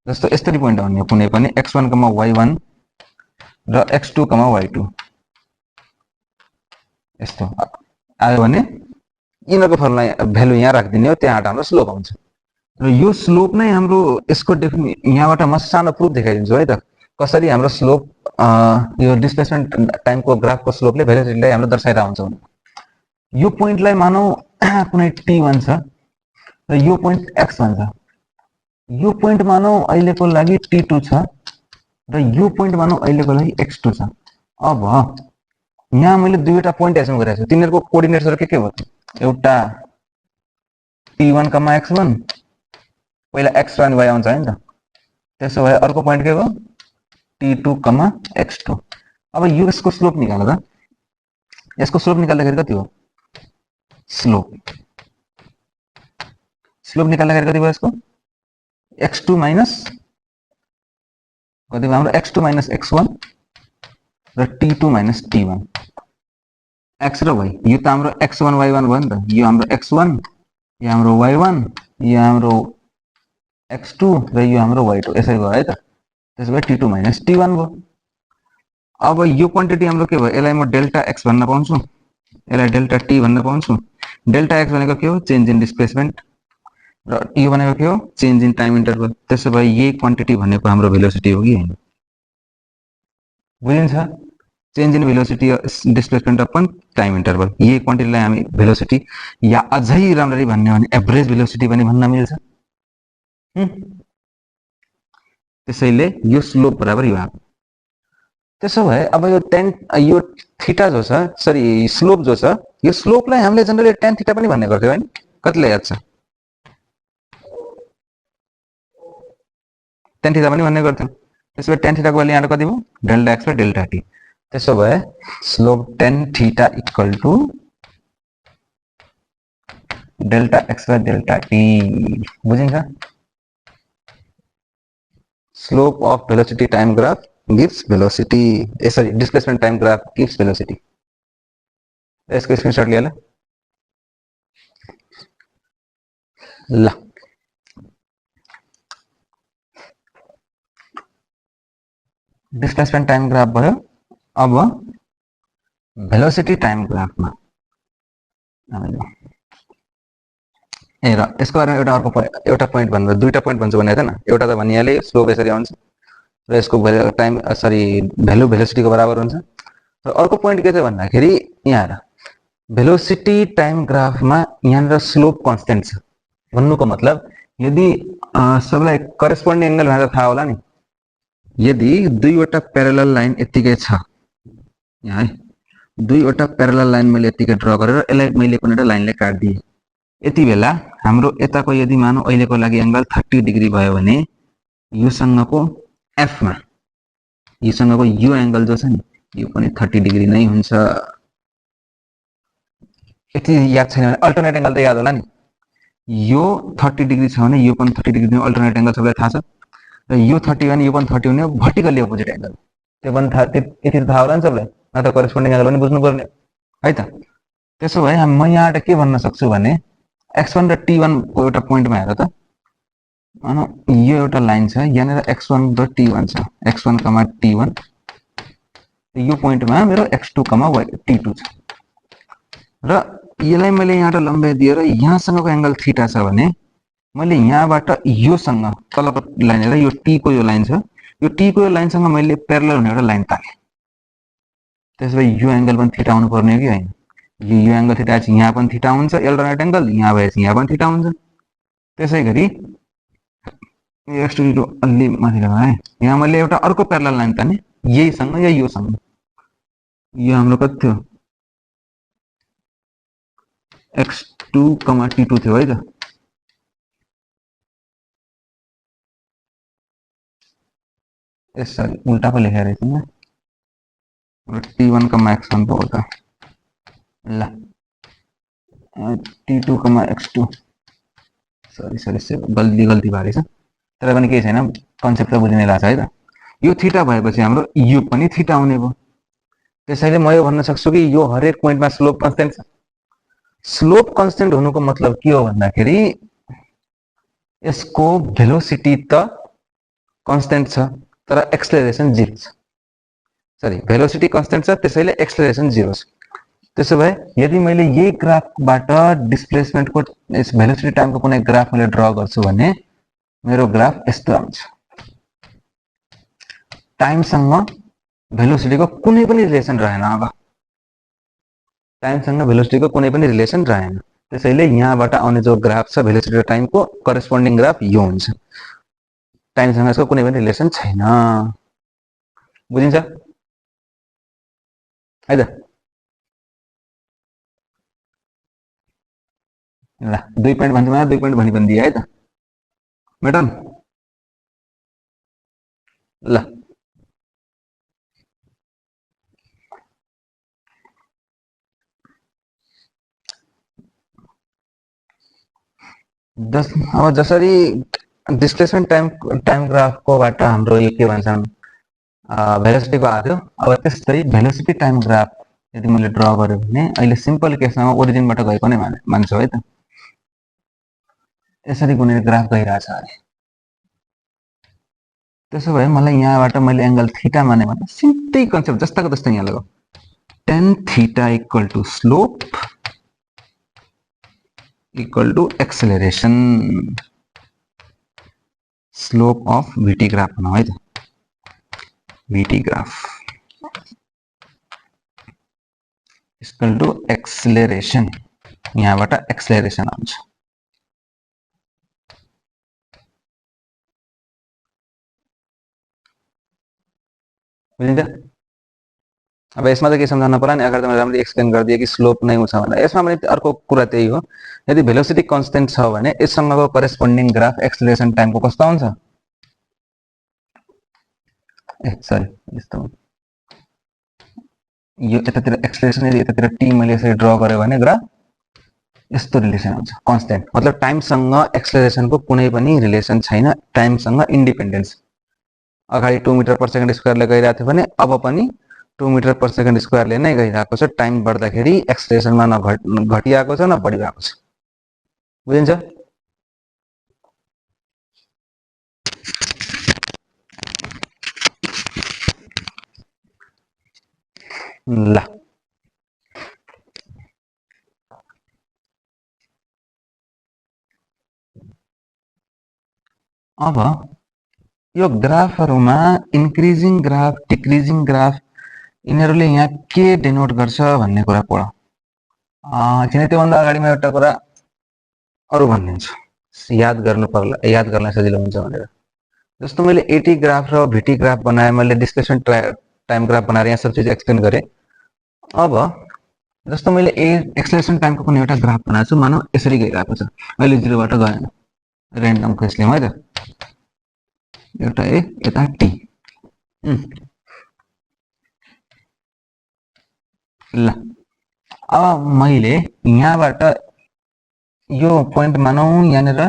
जस्तो यस्तरी पोइन्ट हो नि, कुनै पनि x1, y1 र x2, y2 यस्तो आयो भने यिनीहरुको फर्मुला भ्यालु यहाँ राख्दिने हो, त्यहाँबाट हाम्रो स्लोप आउँछ। र यो स्लोप नै हाम्रो यसको यहाँबाट म सानो प्रुफ देखाइदिन्छु है त, कसरी हाम्रो स्लोप यो डिस्प्लेसमेन्ट टाइमको ग्राफको स्लोपले भेलोसिटीलाई हाम्रो दर्शाइरा हुन्छ। यो पोइन्टलाई मानौ कुनै t1 छ र यो पोइन्ट x1 छ, यो पोइन्ट मानौ अहिलेको लागि t2 छ र यो पोइन्ट मानौ अहिलेको लागि x2 छ। अब यहाँ मैले दुईवटा पोइन्ट एज्युम गरेको छु, तिनीहरुको कोअर्डिनेट्सहरु के हो? एउटा t1, x1, पहिला x र y आउँछ हैन त। त्यसो भए अर्को पोइन्ट के हो? t2, x2। अब यो यसको स्लोप निकाल्नु त। यसको स्लोप निकाल्दाखेरि कति हो? स्लोप निकाल्दाखेरि कति भयो यसको? x2 माइनस कति भयो हाम्रो? x2 माइनस x1 र t2 माइनस t1, x र y। यो त हाम्रो x1 y1 भयो नि त। यो हाम्रो x1, यो हाम्रो y1, यो हाम्रो x2 र यो हाम्रो y2, यसरी भयो है त। त्यसो भए t2 माइनस t1 भयो। अब यो क्वान्टिटी हाम्रो के भयो? यसलाई म डेल्टा x भन्न पाउँछु, यसलाई डेल्टा t भन्न पाउँछु। डेल्टा x भनेको के हो? चेन्ज इन डिस्प्लेसमेन्ट, र यो भनेको के हो? Change in time interval. त्यसो भए यही क्वान्टिटी भनेको हाम्रो भेलोसिटी हो कि हैन? बुझिन्छ? Change in velocity displacement upon time interval, यही क्वान्टिटीलाई हामी भेलोसिटी या अझै राम्ररी भन्ने हो भने एभरेज भेलोसिटी पनि भन्न मिल्छ। त्यसैले यो स्लोप बराबर यो आएको। त्यसो भए अब यो थीटा जो छ, सरी स्लोप जो छ, यो स्लोपलाई हामीले जनरली tan थीटा पनि भन्ने गर्थ्यौ हैन? कतिलाई याद छ? tan थीटा पनि भन्ने गर्थ्यौ। त्यसो भए tan थीटा को भ्यालु यहाँ कति भयो? डेल्टा x र डेल्टा t। त्यसो भए slope tan theta equal to delta x र डेल्टा t। बुझिन्छ? Slope of velocity time graph gives velocity, sorry, displacement time graph gives velocity। इसको स्क्रीनशॉट लिया ला। डिस्प्लेसमेन्ट टाइम ग्राफ भयो। अब भेलोसिटी टाइम ग्राफमा र यसको बारेमा एउटा पोइन्ट भन्दा दुईटा पोइन्ट भन्छु भने हैन, एउटा त भनिहाले स्लोप यसरी आउँछ र यसको टाइम भ्यालु भेलोसिटीको बराबर हुन्छ। र अर्को पोइन्ट के छ भन्दाखेरि यहाँ भेलोसिटी टाइम ग्राफमा यहाँ स्लोप कन्स्टेन्ट छ भन्नुको मतलब यदि सबलाई करेस्पोन्डिङ एंगल भनेर थाहा होला नि, यदि दुईवटा प्यारलल लाइन यतिकै छ यहाँ है, दुईवटा प्यारलल लाइन मैले यतिकै ड्रा गरेर यसलाई मैले कुनै एउटा लाइनले काट्दिए, यति बेला हाम्रो यताको यदि मानौ अहिलेको लागि एंगल 30 डिग्री भयो भने योसँगको एफ मा योसँगको यो एंगल जो छ नि यो पनि 30 डिग्री नै हुन्छ। यति याद छैन भने अल्टरनेट एंगल त याद होला नि, यो 30 डिग्री छ भने यो पनि 30 डिग्री अल्टरनेट एंगल सबैलाई थाहा छ र यो 30 भने यो पनि 30 हुने भर्टिकली अपोजिट एंगल त्यो पनि यति थाहा होला नि सबैलाई, न त करेस्पोन्डिङ एंगल पनि बुझ्नु पर्ने है त। त्यसो भए म यहाँबाट के भन्न सक्छु भने x1 र t1 को एउटा पोइन्टमा हेर त, मानौ यो एउटा लाइन छ यहाँनिर x1 र t1 छ, x1, t1 यो पोइन्टमा मेरो x2, t2 छ र यसलाई मैले यहाँबाट लम्बाइ दिएर यहाँसँगको एंगल थीटा छ भने मैले यहाँबाट योसँग तलको लाइन हेर यो t को यो लाइन छ, यो t को यो लाइनसँग मैले प्यारलल हुने एउटा लाइन ताने, त्यसैले यो एंगल पनि थीटा हुनु पर्ने हो कि हैन। यो एंगल थीटा चाहिँ यहाँ पनि थीटा हुन्छ, अल्टरनेट एंगल यहाँ भएपछि यहाँ पनि थीटा हुन्छ। त्यसैगरी x2 अलि माथि लगाए यहाँ मैले एउटा अर्को प्यारलल लाइन ताने यहीसँग या योसँग, यो हाम्रो कति थियो x2, t2 थियो है त। सरी उल्टा पो लेखेर रहेछ नि, t1, x1 पो हो त ल, t2, x2 सरी गल्ती भए रहेछ, तर पनि केही छैन, कन्सेप्ट त बुझिनै लाग्छ है त। यो थीटा भएपछि हाम्रो यो पनि थीटा हुने भयो। त्यसैले म यो भन्न सक्छु कि यो हरेक पोइन्टमा स्लोप कन्स्टेन्ट छ। स्लोप कन्स्टेन्ट हुनुको मतलब के हो भन्दाखेरि यसको भेलोसिटी त कन्स्टेन्ट छ तर एक्सेलरेसन 0 छ। सरी भेलोसिटी कन्स्टेन्ट छ त्यसैले एक्सेलरेसन 0 छ। त्यसो भए यदि मैले यही ग्राफबाट डिस्प्लेसमेन्टको भेलोसिटी टाइमको कुनै ग्राफ मैले ड्रा गर्छु भने मेरो ग्राफ यस्तो आउँछ। टाइमसँग भेलोसिटीको कुनै पनि रिलेसन रहेन। अब टाइमसँग भेलोसिटीको कुनै पनि रिलेसन रहेन, त्यसैले यहाँबाट आउने जो ग्राफ छ भेलोसिटी र टाइमको करेस्पोन्डिङ ग्राफ यो हुन्छ। टाइमसँग यसको कुनै पनि रिलेसन छैन। बुझिन्छ है त? ल 2 पोइन्ट भन्छु म, 2 पोइन्ट भनि पनि दिए है त मैडम। ल अब जसरी डिस्प्लेसमेन्ट टाइम ग्राफको बाट हाम्रो यो के भन्छन् भेलोसिटीको आयो, अब त्यस्तै भेलोसिटी टाइम ग्राफ यदि मैले ड्रा गरेँ भने अहिले सिम्पल केसमा ओरिजिनबाट गएको नै मान्छु है त। यसरी कुनै ग्राफ गइरहेछ अरे, त्यसो भए मलाई यहाँबाट मैले एंगल थीटा माने भने सिम्पल कन्सेप्ट जस्ताको त्यस्तै यहाँ लगाऊ, tan theta equal to slope equal to acceleration, slope of VT graph भनौँ है त, VT graph equal to acceleration, यहाँबाट एक्सेलरेसन आउँछ। बुझिन्छ? अब यसमा त के सम्झाउन पर्ला नि, अगाडि त मैले राम्ररी एक्सप्लेन गरिदिएँ कि स्लोप नै हुन्छ भनेर। यसमा पनि अर्को कुरा त्यही हो, यदि भेलोसिटी कन्स्टेन्ट छ भने यससँगको करेस्पोन्डिङ ग्राफ एक्सेलरेसन टाइमको कस्तो हुन्छ, सरी यस्तो यो यतातिर एक्सेलरेसन यदि यतातिर t मैले यसरी ड्रा गरेँ भने ग्राफ यस्तो रिलेसन हुन्छ कन्स्टेन्ट, मतलब टाइमसँग एक्सेलरेसनको कुनै पनि रिलेसन छैन, टाइमसँग इन्डिपेन्डेन्स। अगाडि 2 मिटर पर सेकेन्ड स्क्वायरले गइरहेको थियो भने अब पनि 2 मिटर पर सेकेन्ड स्क्वायरले नै गइरहेको छ। टाइम बढ्दाखेरि एक्सेलरेसनमा न घटिरहेको छ न बढिरहेको छ। बुझिन्छ? ल अब यो ग्राफहरुमा इन्क्रिजिङ ग्राफ डिक्रिजिङ ग्राफ यिनीहरूले यहाँ के डेनोट गर्छ भन्ने कुरा पढ। किन त्योभन्दा अगाडि म एउटा कुरा अरु भनिदिन्छु, याद गर्नु पर्ला, याद गर्न सजिलो हुन्छ भनेर। जस्तो मैले एटी ग्राफ र भिटी ग्राफ बनाएँ, मैले डिस्प्लेसमेन्ट टाइम ग्राफ बनाएर यहाँ सब चीज एक्सप्लेन गरेँ। अब जस्तो मैले एक्सेलरेसन टाइमको कुनै एउटा ग्राफ बनाएको छु, मानौ यसरी गइरहेको छ, अहिले 0 बाट गएन, र्यान्डम केस लिउँ है त, एउटा ए यता टी। ल अब मैले यहाँबाट यो पोइन्ट मानौ यहाँनिर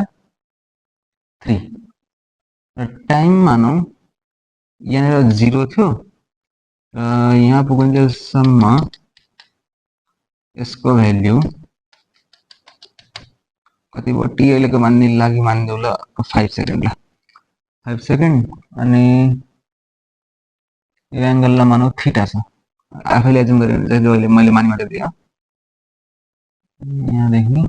3 र टाइम मानौ यहाँनिर 0 थियो र यहाँ पुगुन्जेलसम्म यसको भ्याल्यु कति भयो, टी अहिलेको मान्ने लागि मानिदेऊ ल 5 सेकेन्ड, ल 5 सेकेन्ड, अनि यो एङ्गललाई मानौ थीटा छ, आफैले एजुम गऱ्यो भने चाहिँ अहिले मैले मानिमाटेको दिएँ, यहाँदेखि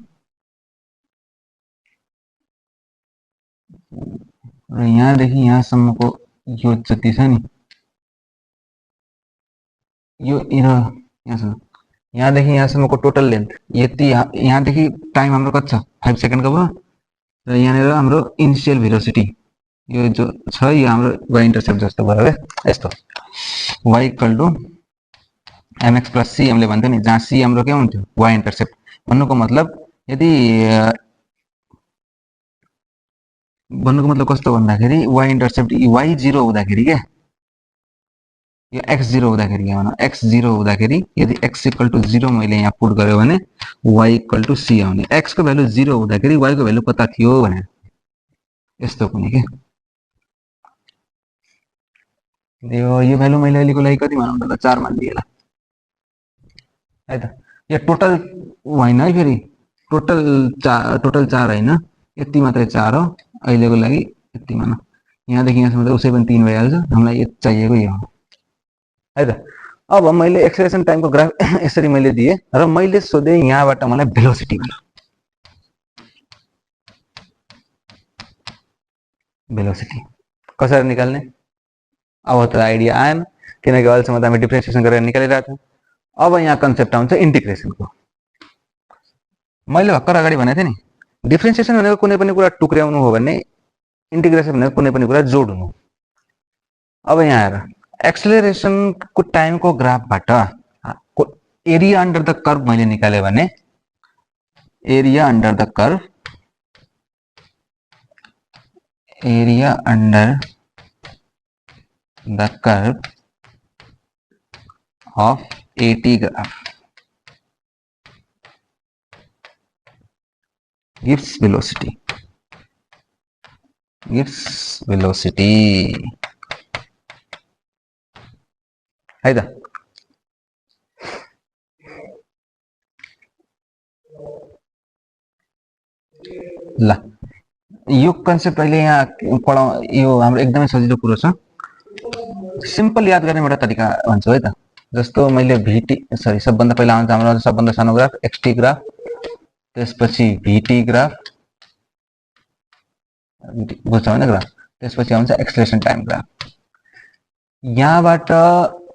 र यहाँदेखि यहाँसम्मको यो जति छ नि, यो यहाँदेखि यहाँसम्मको टोटल लेन्थ यति, यहाँदेखि टाइम हाम्रो कति छ 5 सेकेन्डको भयो, र यहाँनिर हाम्रो इनिसियल भेलोसिटी यो जो छ यो हाम्रो वाइ इन्टरसेप्ट जस्तो भयो क्या, यस्तो y equal to mx plus c हामीले भन्थ्यो नि, जहाँ सी हाम्रो के हुन्थ्यो वाइ इन्टरसेप्ट, भन्नुको मतलब यदि भन्नुको मतलब कस्तो भन्दाखेरि वाइ इन्टरसेप्ट वाइ 0 हुँदाखेरि क्या, यो एक्स 0 हुँदाखेरि के भनौँ, एक्स 0 हुँदाखेरि यदि एक्स इक्वल टु 0 मैले यहाँ पुट गर्यो भने वाइ इक्वल टु सी आउने, एक्सको भ्यालु 0 हुँदाखेरि वाइको भ्यालु कता थियो भनेर यस्तो कुनै के, यो भ्यालु मैले अहिलेको लागि कति मानौँ त 4 मानिदिएँ ल है त, यो टोटल होइन है, फेरि टोटल 4 होइन, यति मात्रै 4 हो अहिलेको लागि, यति मानौँ, यहाँदेखि यहाँसम्म त उसै पनि 3 भइहाल्छ, हामीलाई यति चाहिएको यो हो है त। अब मैले एक्सेलरेसन टाइमको ग्राफ यसरी मैले दिएँ र मैले सोधेँ यहाँबाट मलाई भेलोसिटी भन्नु, भेलोसिटी कसरी निकाल्ने, अब त आइडिया आएन, किनकि अहिलेसम्म त हामी डिफ्रेन्सिएसन गरेर निकालिरहेको थियौँ। अब यहाँ कन्सेप्ट आउँछ इन्टिग्रेसनको। मैले भर्खर अगाडि भनेको थिएँ नि, डिफ्रेन्सिएसन भनेको कुनै पनि कुरा टुक्र्याउनु हो भने, इन्टिग्रेसन भनेको कुनै पनि कुरा जोड्नु। अब यहाँ हेर, एक्सेलरेसनको टाइमको ग्राफबाट एरिया अन्डर द कर्व मैले निकालेँ भने, area under the curve, area under the curve of AT graph gives velocity, है त। ल यो कन्सेप्ट अहिले यहाँ पढाउ, यो हाम्रो एकदमै सजिलो कुरो छ, सिम्पल याद गर्ने एउटा तरिका भन्छु है त। जस्तो मैले भिटी सबभन्दा पहिला आउँछ हाम्रो सबभन्दा सानो ग्राफ एक्सटी ग्राफ, त्यसपछि भिटी ग्राफ, बुझ्छ होइन ग्राफ, त्यसपछि आउँछ एक्सेलरेसन टाइम ग्राफ। यहाँबाट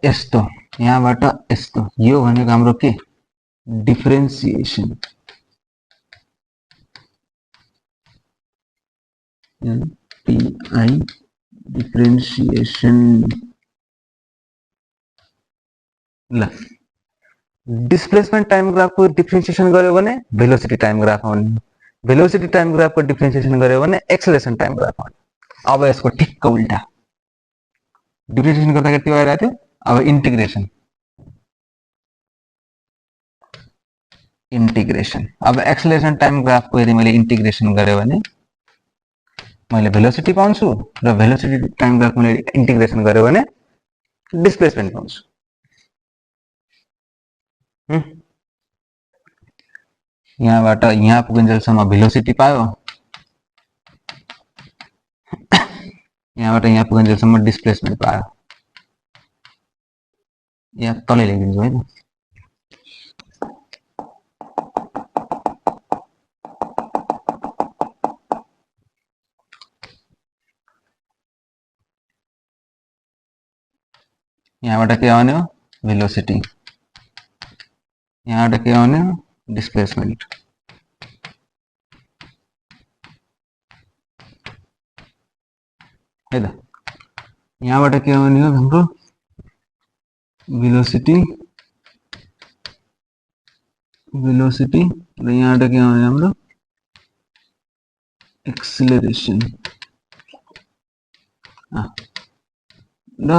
यस्तो, यहाँबाट यस्तो, यो भनेको हाम्रो के डिफ्रेन्सिएसन, एनपिआई डिफ्रेन्सिएसन। ल डिस्प्लेसमेन्ट टाइम ग्राफको डिफ्रेन्सिएसन गर्यो भने भेलोसिटी टाइम ग्राफ आउने, भेलोसिटी टाइम ग्राफको डिफ्रेन्सिएसन गर्यो भने एक्सेलरेसन टाइम ग्राफ आउने। अब यसको ठिक्क उल्टा, डिफ्रेन्सिएसन गर्दाखेरि त्यो आइरहेको थियो, अब इन्टिग्रेसन, अब एक्सेलरेसन टाइम ग्राफको यदि मैले इन्टिग्रेसन गरेँ भने मैले भेलोसिटी पाउँछु, र भेलोसिटी टाइम ग्राफ मैले इन्टिग्रेसन गर्यो भने डिस्प्लेसमेन्ट पाउँछु। यहाँबाट यहाँ पुगिन्जेलसम्म भेलोसिटी पायो, यहाँबाट यहाँ पुगिन्जेलसम्म डिस्प्लेसमेन्ट पायो। यहाँ तलै लेखिदिन्छु है त, यहाँबाट के आउने हो भेलोसिटी, यहाँबाट के आउने हो डिस्प्लेसमेन्ट। है त, यहाँबाट के आउने हो हाम्रो भेलोसिटी भेलोसिटी र यहाँबाट के आउने हाम्रो एक्सिलरेसन र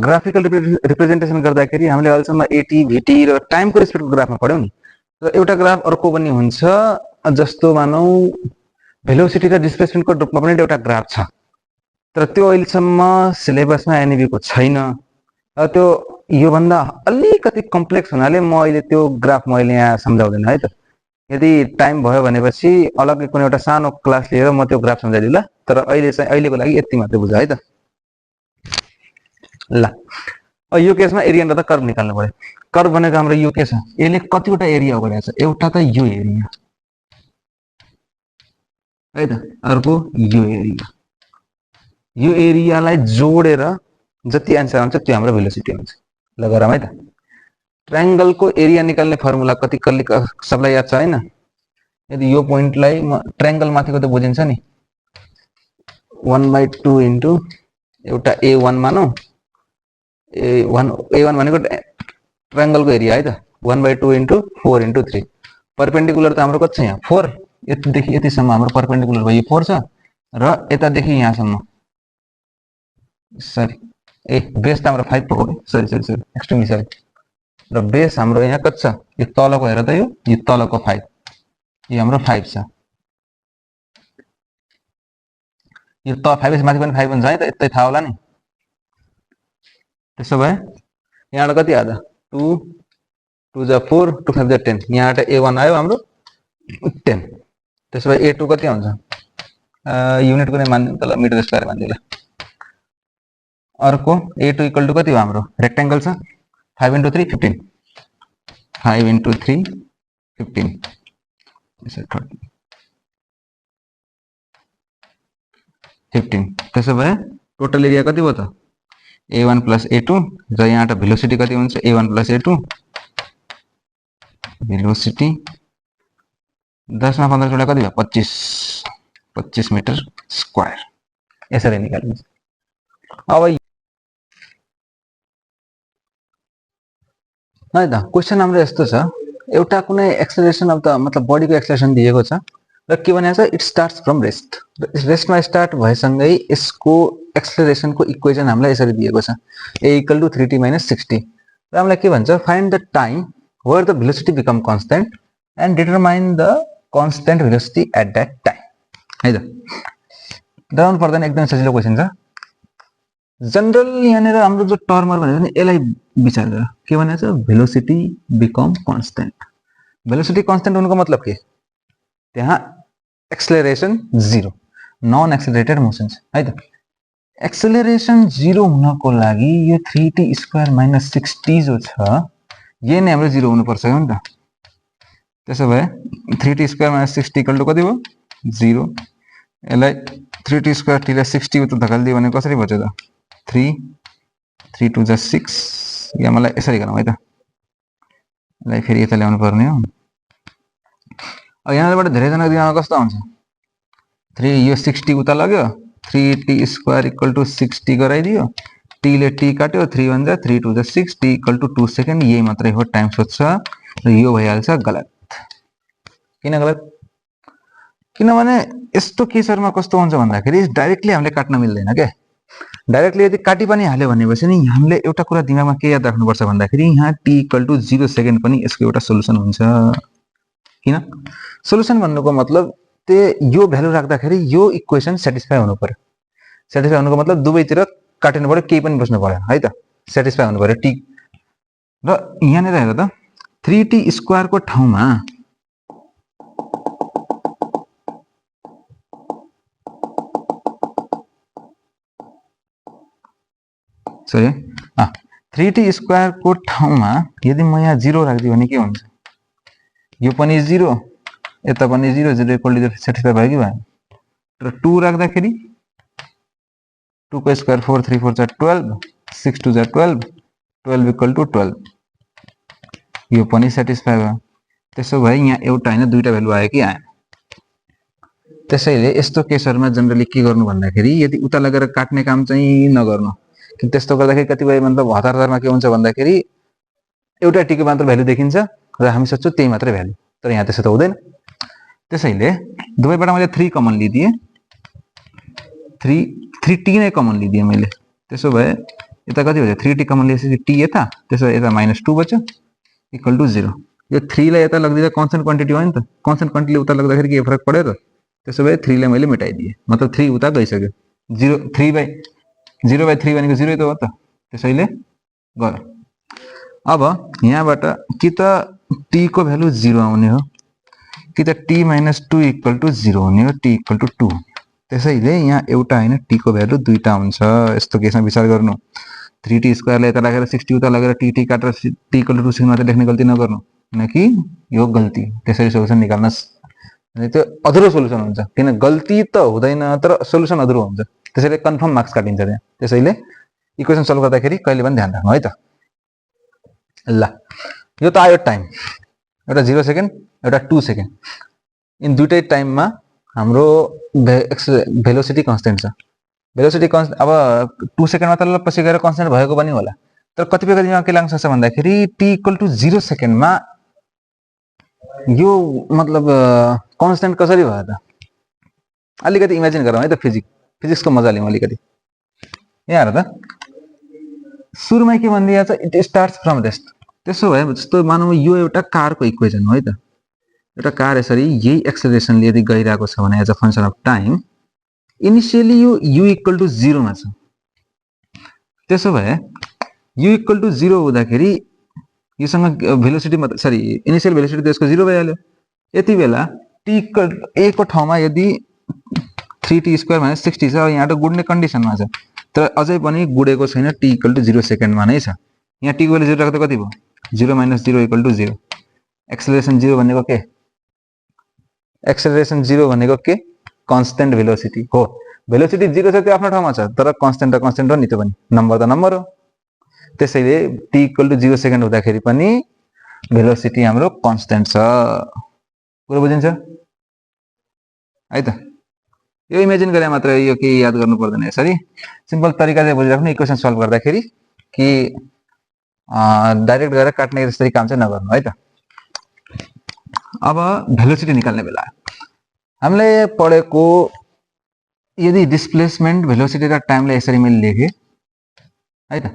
ग्राफिकल रिप्रेजेन्टेसन गर्दाखेरि हामीले अहिलेसम्म एटी भिटी र टाइमको रेस्पेक्टको ग्राफमा पढ्यौँ नि। र एउटा ग्राफ अर्को पनि हुन्छ, जस्तो मानौ भेलोसिटी र डिस्प्लेसमेन्टको रूपमा पनि एउटा ग्राफ छ, तर त्यो अहिलेसम्म सिलेबसमा एनइबीको छैन। त्यो योभन्दा अलिकति कम्प्लेक्स हुनाले म अहिले त्यो ग्राफ मैले यहाँ सम्झाउँदैन है त। यदि टाइम भयो भनेपछि अलग्गै कुनै एउटा सानो क्लास लिएर म त्यो ग्राफ सम्झाइदिउँला, तर अहिलेको लागि यति मात्रै बुझ है त। ल यो केसमा एरिया र कर्भ निकाल्नु पर्यो। कर्भ भनेको हाम्रो यो के छ, यसले कतिवटा एरिया ओगटेको छ, एउटा त यो एरिया है त, अर्को यो एरिया। यो एरियालाई जोडेर जति एन्सर आउँछ त्यो हाम्रो भेलोसिटी हुन्छ। ल गरौँ है त। ट्रायंगलको एरिया निकाल्ने फर्मुला कति सबलाई याद छ हैन? यदि यो पोइन्टलाई ट्रायंगल माथिको त बुझिन्छ नि, 1/2 इन्टु एउटा A1 मानौ। A1 भनेको ट्रायंगलको एरिया है त, 1/2 इन्टु 4 इन्टु 3। पर्पेन्डिकुलर त हाम्रो कति छ यहाँ 4, यतिदेखि यतिसम्म हाम्रो पर्पेन्डिकुलर भयो 4 छ, र यतादेखि यहाँसम्म सरी बेस त हाम्रो 5 हो, सरी एक्सट्रिमली सरी। र बेस हाम्रो यहाँ कति छ, यो तलको हेर त, यो तलको 5, यो हाम्रो 5 छ। यो त 5 माथि पनि 5 हुन्छ है त, यतै थाहा होला नि। त्यसो भए यहाँबाट कति आयो त, 2 2 जा 4 2 5 जा 10, यहाँबाट A1 आयो हाम्रो 10। त्यसो भए A2 कति आउँछ, युनिट कुनै मान्दिउँ त, ल मिटर स्क्वायर मान्दिउँ ल। अर्को A2 इक्वल टु कति हो हाम्रो, रेक्टेंगल छ 5 इन्टु 3 15, 5 इन्टु 3 15, 15। त्यसो भए टोटल एरिया कति भयो त, A1 प्लस A2, र यहाँबाट भेलोसिटी कति हुन्छ, A1 प्लस A2, भेलोसिटी 10 मा 15 जोड्दा कति भयो, 25 मिटर स्क्वायर। यसरी निकालिन्छ। अब है त क्वेशन हाम्रो यस्तो छ, एउटा कुनै एक्सेलरेसन अब त मतलब बडीको एक्सेलरेसन दिएको छ र के भनेको छ, इट स्टार्ट्स फ्रम रेस्ट। रेस्टमा स्टार्ट भएसँगै यसको एक्सेलरेसनको इक्वेसन हामीलाई यसरी दिएको छ, A इक्वल टु 3t - 60। र हामीलाई के भन्छ, find the time where the velocity become constant and determine the constant velocity at that time है त। डराउनु पर्दैन, एकदम सजिलो क्वेसन छ। जनरल यहाँनिर हाम्रो जो टर्मर भनेको नि, यसलाई विचार गर, के भनेको छ, velocity become constant. Velocity constant हुनुको मतलब के, त्यहाँ एक्सेलरेसन 0, नन एक्सेलरेटेड मोसन छ है त। एक्सेलरेसन 0 हुनको लागि यो 3t स्क्वायर माइनस 60 जो छ, यही नै हाम्रो 0 हुनुपर्छ हो नि त। त्यसो भए 3t square minus 60 equal to कति भयो, 0। यसलाई 3t स्क्वायर टी लाई 60 उता धकालिदियो भने कसरी बच्यो त, 3 3 2 जा 6। या मलाई यसरी गरौँ है त, यसलाई फेरि यता ल्याउनु पर्ने हो। अब यहाँबाट धेरैजना दिमागमा कस्तो आउँछ, 3 यो 60 उता लग्यो, 3t स्क्वायर इक्वल टु 60 गराइदियो, t ले t काट्यो, 3 1 जा 3 2 जा 6, t इक्वल टु 2 सेकेन्ड, यही मात्रै हो टाइम सोध्छ, र यो भइहाल्छ गलत। किन गलत, किनभने यस्तो केसहरुमा कस्तो हुन्छ भन्दाखेरि डाइरेक्टली हामीले काट्न मिल्दैन के। डाइरेक्टली यदि काटी पनि हाल्यो भनेपछि नि हामीले एउटा कुरा दिमागमा के याद राख्नुपर्छ भन्दाखेरि यहाँ t इक्वल टु 0 सेकेन्ड पनि यसको एउटा सोलुसन हुन्छ। किन सोलुसन भन्नुको मतलब यो भ्यालु राख्दाखेरि यो इक्वेसन सेटिस्फाई हुनु पर्यो। सेटिस्फाई हुनुको मतलब दुवैतिर काट्नु पर्यो, केही पनि बस्नु पर्दैन है त, सेटिस्फाई हुनु पर्यो t। र यहाँनिर हेर त, 3t स्क्वायर को ठाउँमा सही 3t स्क्वायर को ठाउँमा यदि म यहाँ 0 राख्दियो भने के हुन्छ, यो पनि 0, यता पनि 0, 0 इक्वल टु सेटिस्फाई भयो कि भएन। र 2 राख्दाखेरि 2 को स्क्वायर 4 3 4 जा 12, 6 2 जा 12, 12 इक्वल टु 12, यो पनि सेटिस्फाई भयो। त्यसो भए यहाँ एउटा हैन दुईटा भ्यालु आयो कि आएन। त्यसैले यस्तो केसहरुमा जनरली के गर्नु भन्दाखेरि यदि उता लगेर काट्ने काम चाहिँ नगर्नु, कि त्यस्तो गर्दाखेरि कतिपय मतलब हतार हतारमा के हुन्छ भन्दाखेरि एउटा टी को मात्र भ्यालु देखिन्छ र हामी सोच्छौँ त्यही मात्रै भ्यालु, तर यहाँ त्यसो त हुँदैन। त्यसैले दुवैबाट मैले 3 कमन लिदिएँ, 3t नै कमन लिदिएँ मैले। त्यसो भए यता कति भयो, 3t कमन लिएपछि t यता, त्यसो भए यता -2 बच्यो इक्वल टु 0। यो 3 लाई यता लगिदिँदा कन्स्टेन्ट क्वान्टिटी हो नि त, कन्स्टेन्ट क्वान्टिटी उता लग्दाखेरि के फरक पर्यो र? त्यसो भए 3 लाई मैले मेटाइदिएँ, मतलब 3 उता गइसक्यो। 0/3 भनेको 0 त हो त, त्यसैले गर। अब यहाँबाट कि त t को भ्यालु 0 आउने हो, कि त t - 2 इक्वल टु 0 हुने हो, t इक्वल टु 2। त्यसैले यहाँ एउटा हैन t को भ्यालु दुईटा हुन्छ। यस्तो केसमा विचार गर्नु, 3t स्क्वायरलाई यता राखेर 60 उता लगेर t काटेर t इक्वल टु 2 सेकेन्ड मात्र लेख्ने गल्ती नगर्नु, किनकि यो गल्ती। त्यसरी सोलुसन निकाल्नुहोस्, त्यो अधुरो सोलुसन हुन्छ, किन गल्ती त हुँदैन तर सोलुसन अधुरो हुन्छ, त्यसैले कन्फर्म मार्क्स काटिन्छ त्यहाँ। त्यसैले इक्वेसन सल्भ गर्दाखेरि कहिले पनि ध्यान राख्नु है त। ल यो त आयो टाइम, एउटा 0 सेकेन्ड एउटा 2 सेकेन्ड, इन दुईटै टाइममा हाम्रो भेलोसिटी कन्स्टेन्ट छ। भेलोसिटी कन्स्टेन्ट अब 2 सेकेन्डमा त पछि गएर कन्स्टेन्ट भएको पनि होला, तर कतिपय गतिमा के लाग्न सक्छ भन्दाखेरि t इक्वल टु 0 सेकेन्डमा यो मतलब कन्स्टेन्ट कसरी भयो त? अलिकति इमेजिन गरौँ है त, फिजिक्सको मजा लिउँ अलिकति। यहाँ हेर त, सुरुमै के भनिदिएको छ, इट स्टार्ट्स फ्रम रेस्ट। त्यसो भए जस्तो मानौँ यो एउटा कारको इक्वेसन हो है त, एउटा कार यसरी यही एक्सेलरेसनले यदि गइरहेको छ भने as a function of time, initially यो u इक्वल टु 0 मा छ। त्यसो भए u इक्वल टु 0 हुँदाखेरि योसँग भेलोसिटी सरी इनिशियल भेलोसिटी त्यसको 0 भइहाल्यो। यति बेला t इक्वल a को ठाउँमा यदि 3t स्क्वायर - 60 छ, यहाँ त गुड्ने कन्डिसनमा छ, तर अझै पनि गुडेको छैन, t इक्वल टु 0 सेकेन्डमा नै छ। यहाँ t को भ्यालु 0 राख्दा कति भयो, 0 - 0 इक्वल टु 0। एक्सेलरेसन 0 भनेको के, एक्सेलरेसन 0 भनेको के, कन्स्टेन्ट भेलोसिटी हो। भेलोसिटी 0 छ त्यो आफ्नो ठाउँमा छ, तर कन्स्टेन्ट त कन्स्टेन्ट हो नि, त्यो पनि नम्बर त नम्बर हो। त्यसैले t इक्वल टु 0 सेकेन्ड हुँदाखेरि पनि भेलोसिटी हाम्रो कन्स्टेन्ट छ। कुरा बुझिन्छ है त? यो इमेजिन गरे मात्र, यो के याद गर्नु पर्दैन। यसरी सिम्पल तरिका चाहिँ बुझिराख्नु इक्वेसन सल्भ गर्दाखेरि, कि डाइरेक्ट गएर काट्ने जस्तै काम चाहिँ नगर्नु है त। अब भेलोसिटी निकाल्ने बेला हामीले पढेको, यदि डिस्प्लेसमेन्ट भेलोसिटी र टाइमलाई यसरी मैले लेखेँ है त।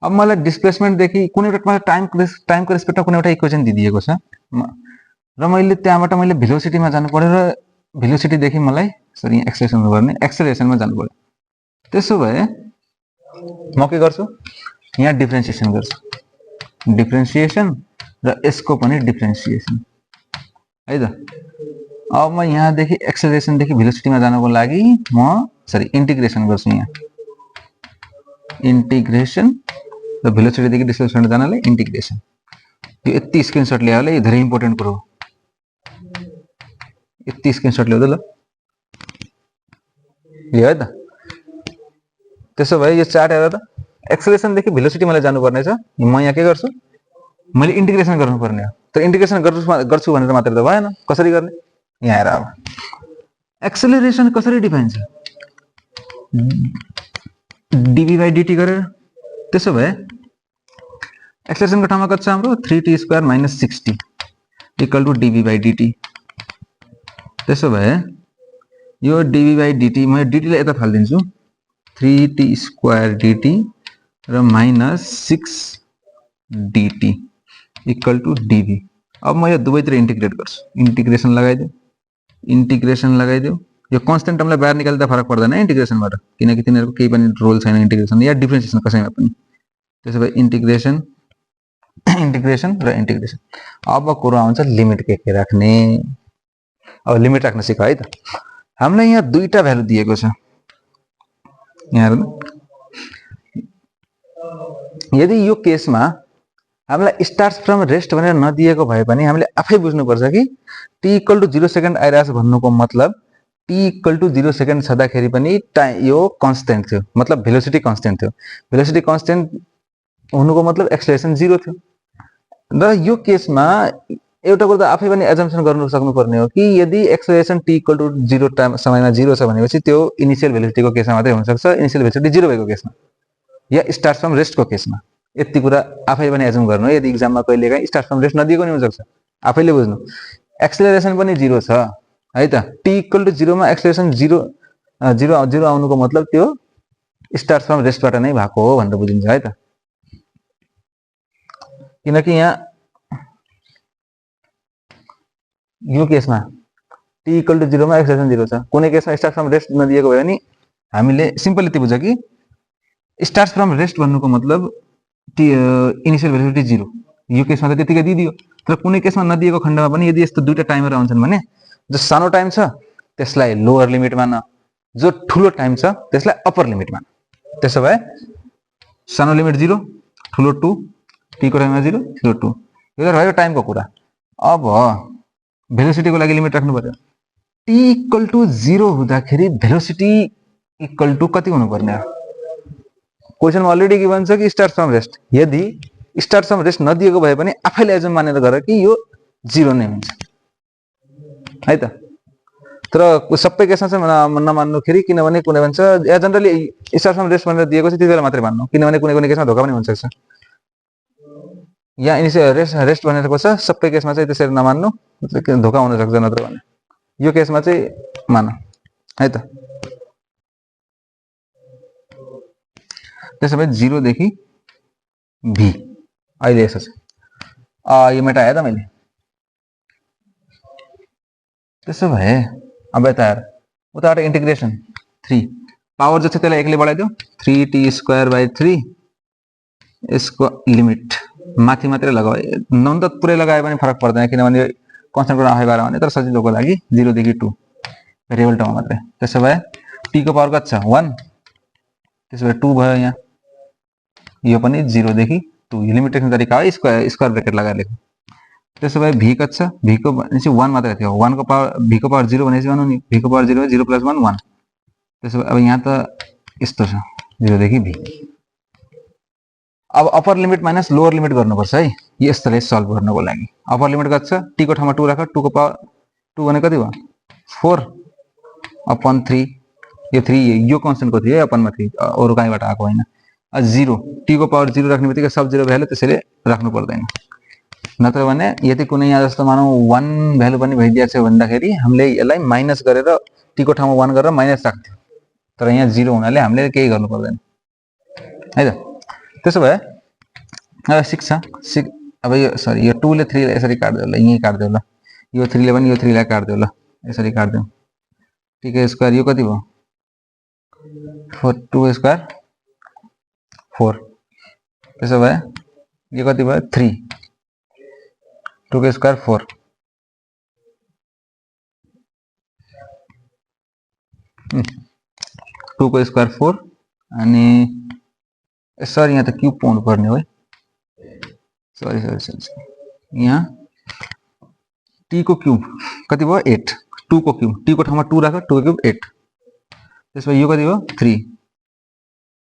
अब मलाई डिस्प्लेसमेन्ट देखि कुनै एउटा टाइमको रेस्पेक्टमा कुनै एउटा इक्वेसन दिइएको छ र मैले त्यहाँबाट मैले भेलोसिटीमा जानु पर्यो, र भेलोसिटीदेखि मलाई सरी एक्सेलरेसन गर्ने, एक्सेलरेसनमा जानु पर्यो। त्यसो भए म के गर्छु, यहाँ डिफ्रेन्सिएसन गर्छु, डिफ्रेन्सिएसन र यसको पनि डिफ्रेन्सिएसन है त। अब म यहाँदेखि एक्सेलरेसनदेखि भेलोसिटीमा जानको लागि म सरी इन्टिग्रेसन गर्छु। यहाँ इन्टिग्रेसन र भेलोसिटीदेखि डिस्प्लेसमेन्ट जानलाई इन्टिग्रेसन। यो यति स्क्रिनशट ल्यायो होला, यो धेरै इम्पोर्टेन्ट कुरो हो, यति स्क्रिनशट ल्याउँदै ल, यो है त। त्यसो भए यो चार्ट हेर त, एक्सेलरेसनदेखि भेलोसिटी मलाई जानुपर्ने छ, म यहाँ के गर्छु, मैले इन्टिग्रेसन गर्नुपर्ने हो। तर इन्टिग्रेसन गर्छु भनेर मात्र त भएन, कसरी गर्ने, यहाँ हेर। अब एक्सेलरेसन कसरी डिफाइन छ, dv/dt गरेर। त्यसो भए एक्सेलरेसनको ठाउँमा कति छ हाम्रो, 3t square - 60 equal to dv/dt। त्यसो भए यो dv/dt म dt लाई यता फाल्दिन्छु, 3t स्क्वायर dt र -6dt इक्वल टु dv। अब म यो दुवैतिर इन्टिग्रेट गर्छु, इन्टिग्रेसन लगाइदियो। यो कन्स्टेन्ट टर्मलाई बाहिर निकाल्दा फरक पर्दैन इन्टिग्रेसनबाट, किनकि तिनीहरूको केही पनि रोल छैन इन्टिग्रेसन या डिफ्रेन्सिएसन कसैमा पनि। त्यसो भए इन्टिग्रेसन र इन्टिग्रेसन। अब कुरा आउँछ लिमिट के राख्ने। अब लिमिट राख्न सिक है त। हामीलाई यहाँ दुईटा भ्यालु दिएको छ, यहाँ हेर्नु। यदि यो केसमा हामीलाई स्टार्ट्स फ्रम रेस्ट भनेर नदिएको भए पनि हामीले आफै बुझ्नुपर्छ कि t इक्वल टु 0 सेकेन्ड आइरहेछ भन्नुको मतलब t इक्वल टु 0 सेकेन्ड छँदाखेरि पनि यो कन्स्टेन्ट थियो, मतलब भेलोसिटी कन्स्टेन्ट थियो। भेलोसिटी कन्स्टेन्ट हुनुको मतलब एक्सेलरेसन 0 थियो। र यो केसमा एउटा कुरा त आफै पनि एजम्पसन गर्नु सक्नुपर्ने हो कि यदि acceleration t equal to 0 time समयमा 0 छ भनेपछि त्यो इनिशियल भेलोसिटीको केसमा मात्रै हुन सक्छ, इनिशियल भेलोसिटी 0 भएको केसमा या स्टार्ट फ्रम रेस्टको केसमा। यति कुरा आफैले पनि एजुम गर्नु है। यदि इक्जाममा कहिलेकाहीँ स्टार्ट फ्रम रेस्ट नदिएको नि हुनसक्छ, आफैले बुझ्नु। एक्सेलरेसन पनि 0 छ है त। टी इक्वल टु 0 मा एक्सेलरेसन 0 आउनुको मतलब त्यो स्टार्ट फ्रम रेस्टबाट नै भएको हो भनेर बुझिन्छ है त। किनकि यहाँ यो केसमा टी इक्वल टु 0 मा एक्सेलरेसन 0 छ, कुनै केसमा स्टार्ट फ्रम रेस्ट नदिएको भयो भने हामीले सिम्पल यति बुझ कि स्टार्ट फ्रम रेस्ट भन्नुको मतलब इनिशियल भेलोसिटी 0, यो केसमा त त्यतिकै दिइदियो। तर कुनै केसमा नदिएको खण्डमा पनि यदि यस्तो दुईटा टाइमर आउँछन् भने जो सानो टाइम छ त्यसलाई लोअर लिमिट मान, जो ठुलो टाइम छ त्यसलाई अप्पर लिमिट मान। त्यसो भए सानो लिमिट 0, ठुलो 2, टी को टाइममा 0, ठुलो 2, यो त रह्यो टाइमको कुरा। अब भेलोसिटीको लागि लिमिट राख्नु पर्यो। टी इक्वल टु 0 हुँदाखेरि भेलोसिटी इक्वल टु कति हुनुपर्ने हो? क्वेसनमा अलरेडी गिभन छ कि स्टार्ट फ्रम रेस्ट। यदि स्टार्ट फ्रम रेस्ट नदिएको भए पनि आफैले एजुम मानेर गर कि यो 0 नै हुन्छ है त। तर सबै केसमा चाहिँ नमान्नुखेरि, किनभने कुनै भन्छ जनरली स्टार्ट फ्रम रेस्ट भनेर दिएको छ त्यतिबेला मात्रै मान्नु, किनभने कुनै कुनै केसमा धोका पनि हुन सक्छ। यहाँ इनिशियल रेस्ट भनेको छ, सबै केसमा चाहिँ त्यसरी नमान्नु, मतलब धोका हुन सक्छ नत्र भने। यो केसमा चाहिँ मान है त। त्यसो भए 0 देखि भी अहिले यसो छ। यो मेटाएँ त मैले। त्यसो भए अब यता हेर, उताबाट इन्टिग्रेसन 3 पावर जो छ त्यसलाई 1 ले बढाइदियो, 3t²/3 यसको लिमिट माथि मात्रै लगाऊ। नन त पुरै लगाए पनि फरक पर्दैन, किनभने कन्स्टेन्ट गर्न आफै बारे भने तर सजिलोको लागि 0 देखि 2 भेरिएबल टर्म मात्रै। त्यसो भए t को पावर कति छ? 1। त्यसो भए 2 भयो। यहाँ यो पनि 0 देखि 2, यो लिमिट लेख्ने तरिका हो स्क्वायर ब्रेकेट लगाएर लेख्नु। त्यसो भए v कति छ? v को भनेपछि 1 मात्रै थियो। 1 को पावर v को पावर 0 भनेपछि भन्नु नि, v को पावर 0 0 + 1 1। त्यसो भए अब यहाँ त यस्तो छ 0 देखि v। अब upper limit minus lower limit गर्नुपर्छ है यस्तोले सल्भ गर्नको लागि। अप्पर लिमिट कति छ? t को ठाउँमा 2 राख, 2 को पावर 2 भने कति भयो? 4/3। यो 3 यो कन्स्टेन्टको थियो है, अपनमा 3 अरु कहीँबाट आएको हैन। 0 t को पावर 0 राख्ने बित्तिकै सब 0 भ्यालु त्यसैले राख्नु पर्दैन। नत्र भने यदि कुनै यहाँ जस्तो मानौ 1 भ्यालु पनि भइदिएको छ भन्दाखेरि हामीले यसलाई माइनस गरेर t को ठाउँमा 1 गरेर माइनस राख्थ्यौ। तर यहाँ 0 हुनाले हामीले केही गर्नु पर्दैन है त। त्यसो भए अब 6 छ। 6 अब यो सरी यो 2 ले 3 लाई यसरी काट्दियो ल, यही काट्दियो ल। यो 3 ले पनि यो 3 लाई काट्दियो ल, यसरी काट्दियो। t को स्क्वायर यो कति भयो? 4 2 स्क्वायर 4। त्यसो भए यो कति भयो? 3। 2 को स्क्वायर 4। टू को स्क्वायर 4 अनि सरी यहाँ त क्यूब पाउनु पर्ने हो है। सरी यहाँ t को क्यूब कति भयो? 8। 2 को क्यूब, t को ठाउँमा 2 राख, 2 को क्यूब 8। त्यसो भए यो कति भयो? 3।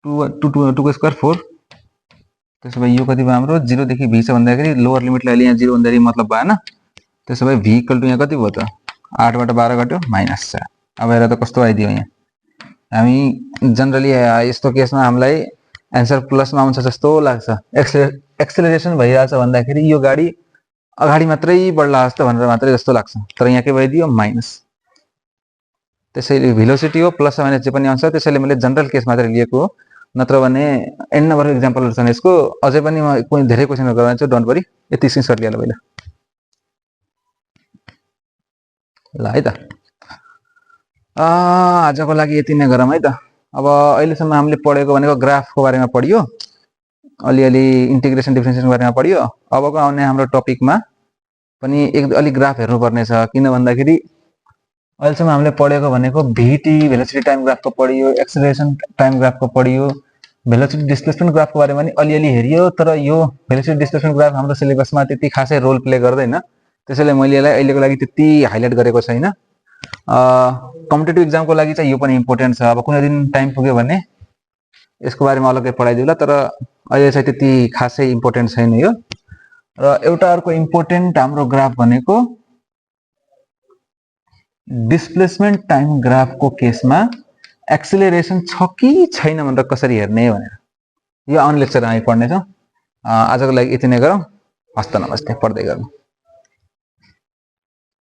2 को स्क्वायर 4। त्यसो भए यो कति भयो हाम्रो? 0 देखि v छ भन्दाखेरि लोअर लिमिटलाई अहिले यहाँ 0 भन्दाखेरि मतलब भएन। त्यसो भए v इक्वल टु यहाँ कति भयो त? 8 बाट 12 घट्यो -4। अब हेर त कस्तो आइदियो यहाँ। हामी जनरली यस्तो केसमा हामीलाई आन्सर प्लसमा आउँछ जस्तो लाग्छ। एक्सेलरेसन भइरहेछ भन्दाखेरि यो गाडी अगाडि मात्रै बढ्ला जस्तो भनेर मात्रै जस्तो लाग्छ, तर यहाँ के भइदियो? माइनस। त्यसैले भेलोसिटी हो प्लस माइनस जे पनि आउँछ, त्यसैले मैले जनरल केस मात्रै लिएको हो। नत्र भने एन नम्बर एक्जाम्पलहरु छन् यसको, अझै पनि म कुनै धेरै क्वेशनहरु गराउँछु, डोन्ट वरी। यति स्क्रिनशट लिएर पहिला ल है त। आजको लागि यति नै गरौँ है त। अब अहिलेसम्म हामीले पढेको भनेको ग्राफको बारेमा पढियो, अलिअलि इन्टिग्रेसन डिफरेन्सिएसनको बारेमा पढियो। अबको आउने हाम्रो टपिकमा पनि एक अलि ग्राफ हेर्नुपर्ने छ, किन भन्दाखेरि अहिलेसम्म हामीले पढेको भनेको भीटी भेलोसिटी टाइम ग्राफको पढियो, एक्सेलरेसन टाइम ग्राफको पढियो, भेलोसिटी डिस्प्लेसमेन्ट ग्राफको बारेमा पनि अलिअलि हेरियो। तर यो भेलोसिटी डिस्प्लेसमेन्ट ग्राफ हाम्रो सिलेबसमा त्यति खासै रोल प्ले गर्दैन, त्यसैले मैले यसलाई अहिलेको लागि त्यति हाइलाइट गरेको छैन। कम्पिटेटिभ एक्जामको लागि चाहिँ यो पनि इम्पोर्टेन्ट छ। अब कुनै दिन टाइम पुग्यो भने यसको बारेमा अलग्गै पढाइदिउँला, तर अहिले चाहिँ त्यति खासै इम्पोर्टेन्ट छैन यो। र एउटा अर्को इम्पोर्टेन्ट हाम्रो ग्राफ भनेको डिस्प्लेसमेन्ट टाइम ग्राफको केसमा एक्सेलरेसन छ कि छैन भनेर कसरी हेर्ने भनेर यो आउने लेक्चरमा हामी पढ्नेछौँ। आजको लागि यति नै गरौँ। हस्त नमस्ते, पढ्दै गर्नु।